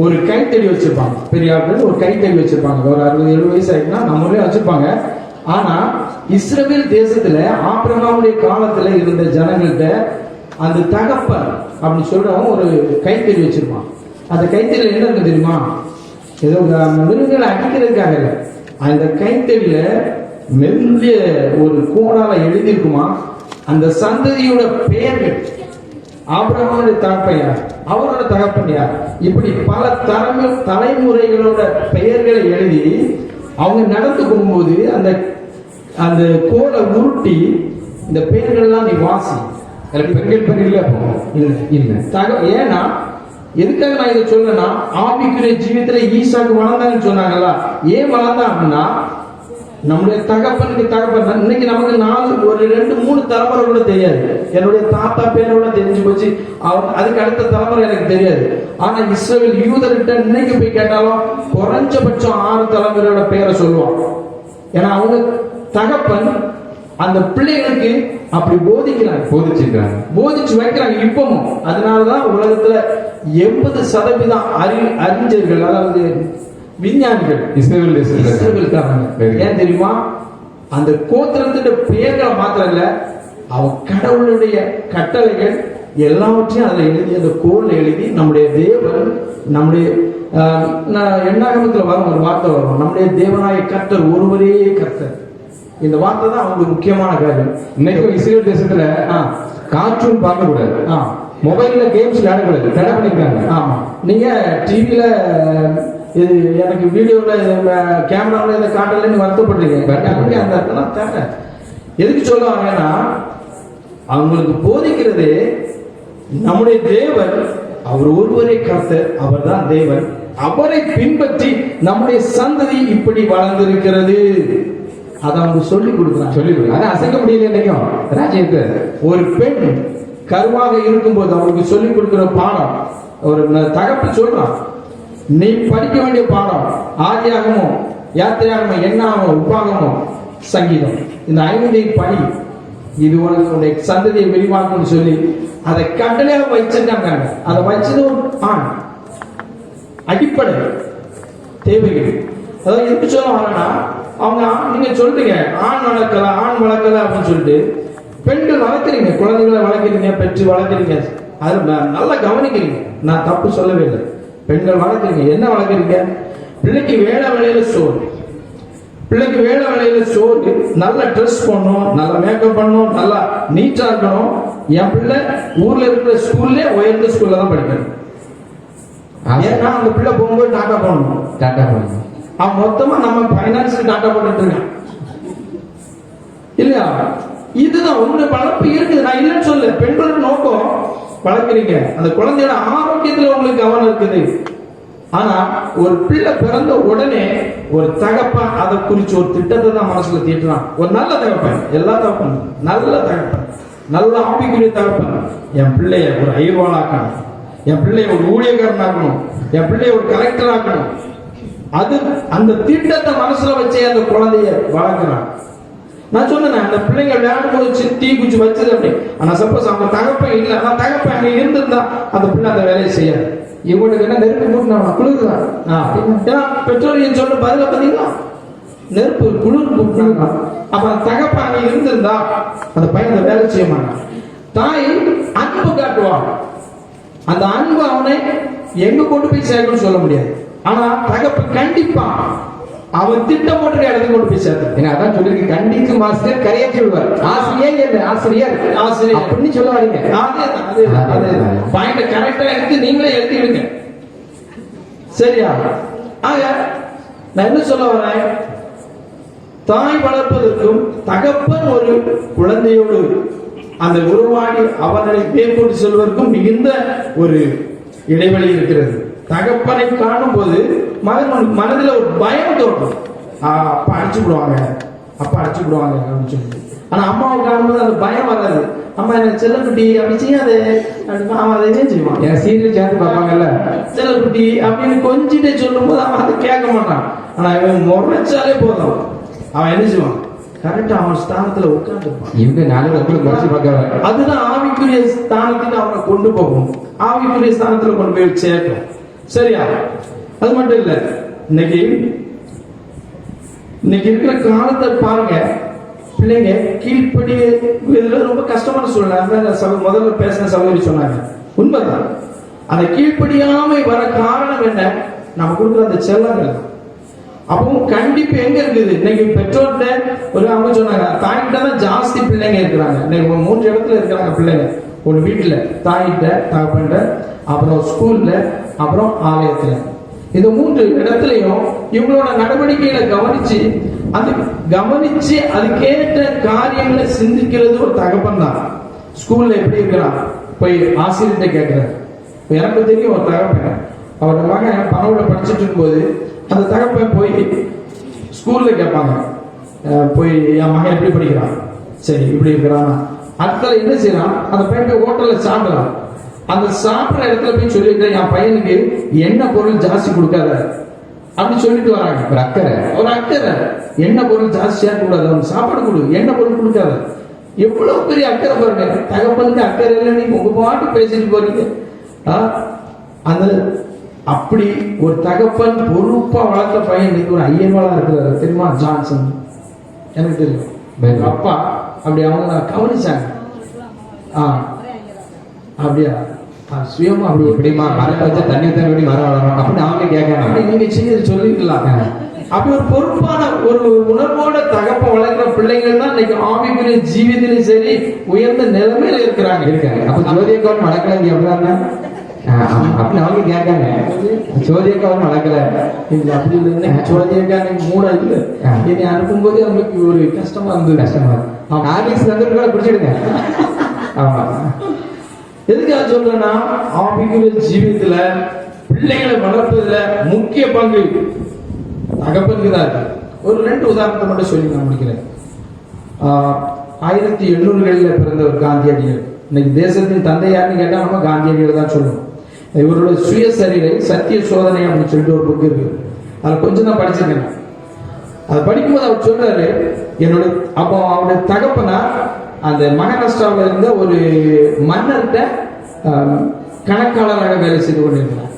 ஒரு கைத்தடி வச்சிருப்பாங்க. பெரிய ஆட்கள் ஒரு கைத்தடி வச்சிருப்பாங்க. ஒரு 60-70 வயசு ஆயிடுச்சுன்னா நம்ம ஊர்லயே வச்சிருப்பாங்க. ஆனா இஸ்ரவேல் தேசத்துல ஆபிரகாமுடைய காலத்துல இருந்த ஜனங்கள்கிட்ட அந்த தகப்பன் அப்படின்னு சொல்றவங்க ஒரு கைத்தறி வச்சிருப்பான். அந்த கைத்தறியில என்ன இருக்கு தெரியுமா? ஏதோ மிருகங்களை அடிக்கிறதுக்காக இல்லை, அந்த கைத்தறியில மெல்லிய ஒரு கோடால எழுதியிருக்குமா அந்த சந்ததியோட பெயர்கள். ஆபிரகாமுடைய தகப்பன் யார், அவரோட தகப்பன் யார், இப்படி பல தலைமுறைகளோட பெயர்களை எழுதி அவங்க நடந்து போகும்போது அந்த அந்த கோலை உருட்டி இந்த பெயர்கள்லாம் நீ வாசி. பெண்கள் பேர் இல்லை ஏன்னா எதுக்காக நான் இதை சொல்றேன்னா, ஆவிக்குரிய ஜீவியத்துல ஈசாக்கு வளர்ந்தாங்கன்னு சொன்னாங்கல்ல. ஏன் வளர்ந்தான் அப்படின்னா, நம்முடைய தகப்பனுக்கு தகப்பன் இன்னைக்கு நமக்கு 2-3 தலைமுறை கூட தெரியாது. என்னுடைய தாத்தா பேரோட தெரிஞ்சு போச்சு, அதுக்கு அடுத்த தலைமுறை எனக்கு தெரியாது. ஆனா இஸ்ரவேல் யூதர்கிட்ட இன்னைக்கு போய் கேட்டாலும் குறைஞ்சபட்சம் 6 தலைமுறையோட பேரை சொல்லுவான். ஏன்னா அவங்க தகப்பன் அந்த பிள்ளைகளுக்கு அப்படி போதிச்சு வைக்கிறாங்க இப்பவும். அதனாலதான் உலகத்துல 80% அறிஞர்கள், அதாவது விஞ்ஞானிகள் இஸ்ரவேல்காரங்க. ஏன் தெரியுமா? அந்த கோத்திரத்தின் பெயர்களை மாத்திரம் இல்ல, அவன் கடவுளுடைய கட்டளைகள் எல்லாவற்றையும் அதுல எழுதி, அந்த கோல்ல எழுதி நம்முடைய தேவன், நம்முடைய எண்ணாகமத்துல வரும் ஒரு வார்த்தை வரும், நம்முடைய தேவனாய கர்த்தர் ஒருவரே கர்த்தர். இந்த வார்த்தை தான் அவங்களுக்கு முக்கியமான காரியம். இன்னைக்கும் இஸ்ரேல் தேசத்துல கார்ட்டூன் பார்க்க கூடாது, மொபைல்ல கேம்ஸ் விளையாடக்கூடாது, தடை பண்ணிருக்காங்க. ஆமா, நீங்க டிவில இது எனக்கு வீடியோல கேமராவில் இதை காட்டலன்னு வருத்தப்படுறீங்க. அந்த இடத்துல தேவை எதுக்கு சொல்லுவாங்கன்னா, அவங்களுக்கு போதிக்கிறது நம்முடைய தேவன் அவர் ஒருவரே கர்த்தர், அவர் தான் தேவன். அவரை பின்பற்றி நம்முடைய சந்ததி இப்படி வளர்ந்திருக்கிறது. அதை அவங்க சொல்லி கொடுக்குறாங்க. அதை அசைக்க முடியல என்னைக்கும் ராஜ்யத்தை. ஒரு பெண் கருவாக இருக்கும்போது அவங்களுக்கு சொல்லிக் கொடுக்கிற பாடம், ஒரு தகப்பு சொல்றான், நீ படிக்க வேண்டிய பாடம் ஆதியாகமோ யாத்திரையாகமோ என்னாகமோ உப்பாகமோ சங்கீதம், இந்த 5 படி, இது உனக்கு சந்ததியை விரிவாக்கும்னு சொல்லி அதை கட்டளையாக வச்சிருக்காங்க. அதை வச்சது ஒரு ஆண் அடிப்படை தேவைகள். அதாவது எப்படி சொல்ல வரேன்னா, அவங்க நீங்க சொல்றீங்க ஆண் வளர்க்கல அப்படின்னு சொல்லிட்டு பெண்கள் வளர்க்குறீங்க, குழந்தைகளை வளர்க்குறீங்க, பெற்று வளர்க்குறீங்க, அது நல்லா கவனிக்கிறீங்க. நான் தப்பு சொல்லவே இல்லை. பெண்கள் வளர்க்குறீங்க, என்ன வளர்க்குறீங்க? பிள்ளைக்கு வேலை வேலையில சோறு, பிள்ளைக்கு வேலை வேலையில சோறு, நல்ல ட்ரெஸ் பண்ணணும், நல்ல மேக்கப் பண்ணணும், நல்லா நீட்டா இருக்கணும். என் பிள்ளை ஊர்ல இருக்கிற ஸ்கூல்ல உயர்ந்த ஸ்கூல்ல தான் படிக்கணும். ஏன்னா அந்த பிள்ளை போகும்போது டாட்டா பண்ணணும். அவன் மொத்தமா நம்ம பைனான்ஸுக்கு டாட்டா போட்டுட்டு இருக்கான் இல்லையா? இதுதான் ஒண்ணு வளர்ப்பு இருக்குது. நான் இல்லைன்னு சொல்ல, பெண்களோட நோக்கம் வளர்க்குறீங்க, அந்த குழந்தையோட ஆரோக்கியத்துல உங்களுக்கு கவனம் இருக்குது. ஆனா ஒரு பிள்ளை பிறந்த உடனே ஒரு தகப்பன் அதை குறிச்சு ஒரு திட்டத்தை தான் மனசுல தீட்டுறான். ஒரு நல்ல தகப்பன், எல்லா தகப்பன் நல்ல தகப்பன், நல்ல ஆவிக்குரிய தகப்பன், என் பிள்ளைய ஒரு ஐர்வாளாக்கணும், என் பிள்ளைய ஒரு ஊழியக்காரன் ஆக்கணும், என் பிள்ளைய ஒரு கலெக்டர் ஆக்கணும். அது அந்த திட்டத்தை மனசுல வச்சே அந்த குழந்தைய வளர்க்கிறான். நான் சொன்னேன், அந்த பிள்ளைங்க விளையாடும் போது தீ குச்சி வச்சது அப்படி. ஆனா சப்போஸ் அவங்க தகப்பன் இல்லை, ஆனா தகப்பன் அங்க இருந்திருந்தா அந்த பிள்ளை அந்த வேலையை செய்யாது. இவங்களுக்கு என்ன நெருப்பு கூட்டினா குளிர்தான். பெற்றோர் சொல்ற பதில பார்த்தீங்களா, நெருப்பு குளிர் கூட்டினாங்க. அப்ப தகப்பன் அங்க இருந்திருந்தா அந்த பையன் அந்த வேலை செய்ய மாட்டான். தாய் அன்பு காட்டுவான். அந்த அன்பு அவனை எங்க கொண்டு போய் சேர்க்கணும்னு சொல்ல முடியாது. ஆனா தகப்பு கண்டிப்பா அவன் திட்டம் போட்டு இடத்துக்கு கொண்டு போய் சேர்த்து. அதான் சொல்லிருக்கு, கண்டிக்கு மாஸ்டர் கரையாற்றி விடுவார். ஆசிரியர் அப்படின்னு சொல்ல வரீங்க. பாயிண்ட் கரெக்டா எடுத்து நீங்களே எழுதிடுங்க, சரியா? ஆக நான் என்ன சொல்ல வரேன், தாய் வளர்ப்பதற்கும் தகப்பன் ஒரு குழந்தையோடு அந்த உருவாடி அவனை மேற்கொண்டு செல்வதற்கும் மிகுந்த ஒரு இடைவெளி இருக்கிறது. தகப்பனை காணும் போது மனதில் ஒரு பயம் தோன்றும், அப்பா அடிச்சு விடுவாங்க அப்படின்னு சொல்லிட்டு. ஆனா அம்மாவை காணும்போது அந்த பயம் வராது. அம்மா என்ன செல்லக்குட்டி அப்படி செய்யாது, அவன் அதை செய்வான். என் சீரியல் சேர்த்து பார்ப்பாங்கல்ல, செல்லக்குட்டி அப்படின்னு கொஞ்சிட்டே சொல்லும் போது அவன் அதை கேட்க மாட்டான். ஆனா இவன் முறைச்சாலே போதும், அவன் என்ன செய்வான், கரெக்டா அவன் ஸ்தானத்துல உட்கார்ந்துருப்பான். இவங்க 4 வருஷம் முறைச்சு பார்க்க, அதுதான் ஆவிக்குரிய ஸ்தானத்துக்கு அவனை கொண்டு போகும், ஆவிக்குரிய ஸ்தானத்துல கொண்டு போய் சேர்க்கும், சரியா? அது மட்டும் இல்ல, இன்னைக்கு இருக்கிற காலத்தை பாருங்க, பிள்ளைங்க கீழ்ப்படி இதுல ரொம்ப கஷ்டமான சூழ்நிலை. முதல்ல பேசின சகோதரி சொன்னாங்க, உண்மைதான். அந்த கீழ்ப்படியாமை வர காரணம் என்ன? நம்ம கொடுக்குற அந்த செல்லங்கள். அப்பவும் கண்டிப்பு எங்க இருக்குது? இன்னைக்கு பெற்றோர்கிட்ட ஒரு அவங்க சொன்னாங்க, தாய்கிட்ட தான் ஜாஸ்தி பிள்ளைங்க இருக்கிறாங்க. இன்னைக்கு 3 இடத்துல இருக்கிறாங்க பிள்ளைங்க. ஒரு வீட்டுல தாய்கிட்ட, தகப்பன்கிட்ட, அப்புறம் ஸ்கூல்ல, அப்புறம் ஆலயத்துல. இந்த 3 இடத்துலயும் இவங்களோட நடவடிக்கைகளை கவனிச்சு அதுக்கேற்ற காரியங்களை சிந்திக்கிறது ஒரு தகப்பன் தான். ஸ்கூல்ல எப்படி இருக்கிறான் போய் ஆசிரியர்கிட்ட கேட்கிறார். எனக்கு தெரியும் ஒரு தகப்பன், அவரோட மகன் பணவோட படிச்சுட்டு இருக்கும்போது அந்த தகப்பன் போய் ஸ்கூல்ல கேட்பாங்க, போய் என் மகன் எப்படி படிக்கிறான், சரி இப்படி இருக்கிறான். அடுத்த என்ன செய்யறான், அந்த பையன் போய் ஹோட்டல்ல சாப்பிடலாம். அந்த சாப்பிட்ற இடத்துல போய் சொல்லிட்டு, என் பையனுக்கு என்ன பொருள் ஜாஸ்தி கொடுக்காத அப்படி சொல்லிட்டு வராங்க. ஒரு அக்கறை என்ன பொருள் ஜாஸ்தி சேர்க்க கூடாது, அவன் சாப்பாடு கொடு, என்ன பொருள் கொடுக்காத. எவ்வளவு பெரிய அக்கறை பாருங்க. தகப்பனுக்கு அக்கறை இல்லை, நீங்க உங்க பாட்டு பேசிட்டு போறீங்க. அந்த அப்படி ஒரு தகப்பன் பொறுப்பா வளர்த்த பையன் இன்னைக்கு ஒரு ஐயர்வாளா இருக்கிறாரு தெரியுமா, ஜான்சன். எனக்கு தெரியும். அப்பா அப்படி அவங்க நான் கவனிச்சாங்க. அப்படியா சுயமா அப்படி எப்படிமா மரத்தை வச்சா தண்ணி ஊத்த எப்படி மரம் வளரும் அப்படின்னு அவங்க கேட்கறாங்க. அப்படி நீங்க செய்ய சொல்லிக்கலாம். அப்படி ஒரு பொறுப்பான ஒரு உணர்வோட தகப்ப வளர்க்கிற பிள்ளைகள் தான் இன்னைக்கு ஆவிக்குரிய ஜீவிதத்திலும் சரி உயர்ந்த நிலைமையில இருக்காங்க. அப்ப ஜோதியக்காவும் வளர்க்கல அப்படின்னா அப்படின்னு அவங்க கேட்காங்க. ஜோதியக்காவும் வளர்க்கல இல்ல அப்படி இல்லை. ஜோதியக்கா எனக்கு மூட இல்லை, என்னை அனுப்பும்போது அவங்களுக்கு ஒரு கஷ்டமா இருந்தது. ஆர்லிக்ஸ் வந்து குடிச்சிடுங்க. ஆமா, எதுக்காக சொல்றேன்னா ஆவிக்குரிய ஜீவியத்துல பிள்ளைகளை வளர்ப்பதுல முக்கிய பங்கு தகப்பனுக்கு தான் இருக்கு. ஒரு 2 உதாரணத்தை மட்டும் சொல்லி நான் முடிக்கிறேன். 1800களில் பிறந்தவர் காந்தியடிகள். இன்னைக்கு தேசத்தின் தந்தை யாருன்னு கேட்டா நம்ம காந்தியடிகள் தான் சொல்லணும். இவரோட சுயசரிதை சத்திய சோதனை அப்படின்னு சொல்லிட்டு ஒரு புக் இருக்கு. அதில் கொஞ்சம் தான் படிச்சிருக்கேன். அதை படிக்கும்போது அவர் சொல்றாரு, என்னுடைய அப்போ அவருடைய தகப்பனா அந்த மகாராஷ்டிராவில் இருந்த ஒரு மன்னர்கிட்ட கணக்காளராக வேலை செய்து கொண்டிருக்கிறார்.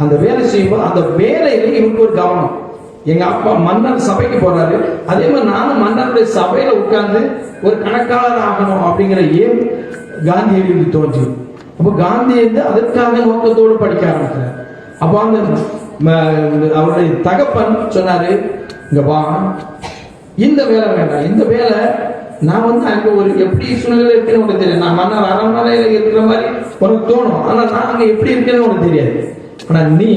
அந்த வேலை செய்யும்போது அந்த வேலையில இவருக்கு ஒரு கவனம். எங்க அப்பா மன்னர் சபைக்கு போறாரு, அதே மாதிரி நானும் மன்னருடைய சபையில உட்கார்ந்து ஒரு கணக்காளர் ஆகணும் அப்படிங்கிற ஏன் காந்தியடிகளுக்கு தோன்றி. அப்போ காந்தி அதற்காக நோக்கத்தோடு படிக்க ஆரம்பிக்கிறார். அப்போ அந்த அவருடைய தகப்பன் சொன்னாரு, இங்க வா, இந்த வேலை வேண்டாம், இந்த வேலை நான் அங்க ஒரு எப்படி சூழ்நிலை இருக்குன்னு உனக்கு தெரியும். நான் மன்னர் அரண்மனையில இருக்கிற மாதிரி உனக்கு தோணும், ஆனா நான் அங்க எப்படி இருக்கேன்னு உனக்கு தெரியாது. ஆனா நீ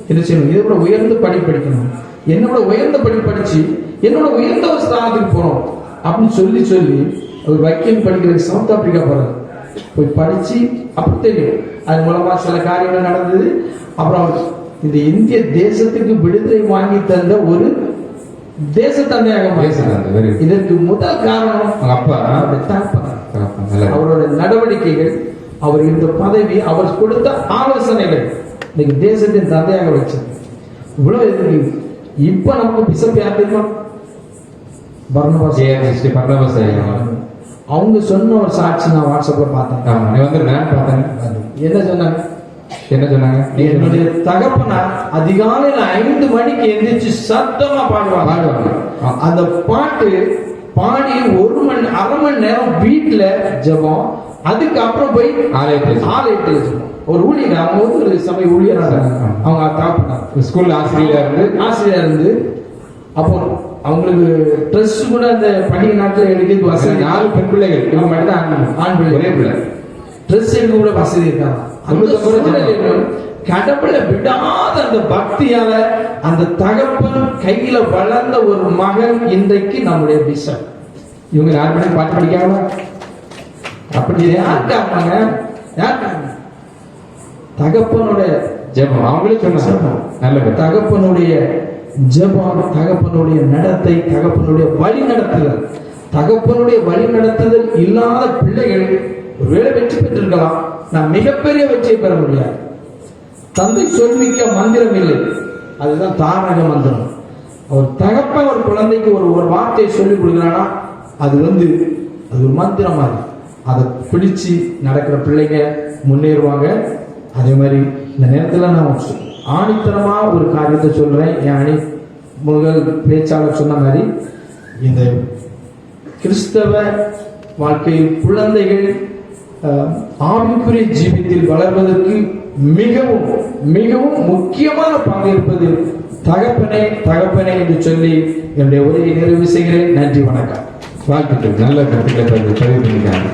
என்ன செய்யணும், இதை விட உயர்ந்த படிக்கணும், என்னோட உயர்ந்த படிச்சு என்னோட உயர்ந்த ஒரு ஸ்தானத்துக்கு போகணும் அப்படின்னு சொல்லி அவர் வக்கீல் படிக்கிறதுக்கு சவுத் ஆப்பிரிக்கா போறாரு. போய் படிச்சு அப்படி தெரியும், அது மூலமா சில காரியங்கள் நடந்தது. அப்புறம் இந்த இந்திய தேசத்துக்கு விடுதலை வாங்கி தந்த ஒரு தேச தந்தையாக. இதற்கு முதல் காரணம் அப்பா அவரோட நடவடிக்கைகள், அவர் இருந்த பதவி, அவர் கொடுத்த ஆலோசனைகள் இன்னைக்கு தேசத்தின் தந்தையாக வச்சது. இவ்வளவு இருக்கு. இப்ப நமக்கு பிசப் யார் தெரியுமா? பர்னபாஸ். அவங்க சொன்ன ஒரு சாட்சி நான் வாட்ஸ்அப்ல பார்த்தேன். என்ன சொன்னாங்க? என்னுடைய தகப்பனார் அதிகாலையில் 5 மணிக்கு எந்திரிச்சு சத்தமா பாடுவாங்க. அந்த பாட்டு பாடி 1.5 மணி நேரம் வீட்டுல ஜெபம், அதுக்கப்புறம் போய் ஆலயத்தில் ஜெபம். ஒரு ஊழியர், அவங்க ஒரு சமய ஊழியராக அவங்க தகப்பனார் ஸ்கூல்ல ஆசிரியர் இருந்து அப்போ அவங்களுக்கு ட்ரெஸ் கூட அந்த பண்டிகை நாட்டில் எடுக்க வசதி. 4 பெண் பிள்ளைகள், இவங்க மட்டும் தான் ஆண் பிள்ளை. ட்ரெஸ் எடுக்க கூட வசதி இருக்காங்க. கடவுளை விடாத அந்த பக்தியால அந்த தகப்பன் கையில வளர்ந்த ஒரு மகன் இன்றைக்கு நம்முடைய பிஷப். இவங்க யாருமே பாட்டு படிக்காம அப்படி யாருக்காங்க? தகப்பனுடைய ஜெபம், அவங்களே சொன்னாங்க. தகப்பனுடைய ஜெபம், தகப்பனுடைய நடத்தை, தகப்பனுடைய வழி நடத்துதல். தகப்பனுடைய வழி நடத்துதல் இல்லாத பிள்ளைகள் ஒருவேளை வெற்றி பெற்றிருக்கலாம், நான் மிகப்பெரிய வெற்றியை பெற முடியாது. தந்தை சொல்மிக்க மந்திரம் இல்லை, அதுதான் தாரக மந்திரம். அவர் தகப்பன் ஒரு குழந்தைக்கு ஒரு வார்த்தையை சொல்லிக் கொடுக்குறான்னா அது அது ஒரு மந்திரம் மாதிரி. அதை பிடிச்சு நடக்கிற பிள்ளைங்க முன்னேறுவாங்க. அதே மாதிரி இந்த நேரத்தில் நான் ஆணித்தனமா ஒரு காரியத்தை சொல்றேன். என் முதல் பேச்சாளர் சொன்ன மாதிரி இந்த கிறிஸ்தவ வாழ்க்கையில் குழந்தைகள் ஆவிக்குரிய ஜீவித்தில் வளர்வதற்கு மிகவும் மிகவும் முக்கியமான பங்கு இருப்பது தகப்பனே என்று சொல்லி என்னுடைய உரையை நிறைவு செய்கிறேன். நன்றி, வணக்கம். வாழ்த்துக்கள். நல்ல கருத்துக்களை பதிவு பண்ணிருக்காங்க.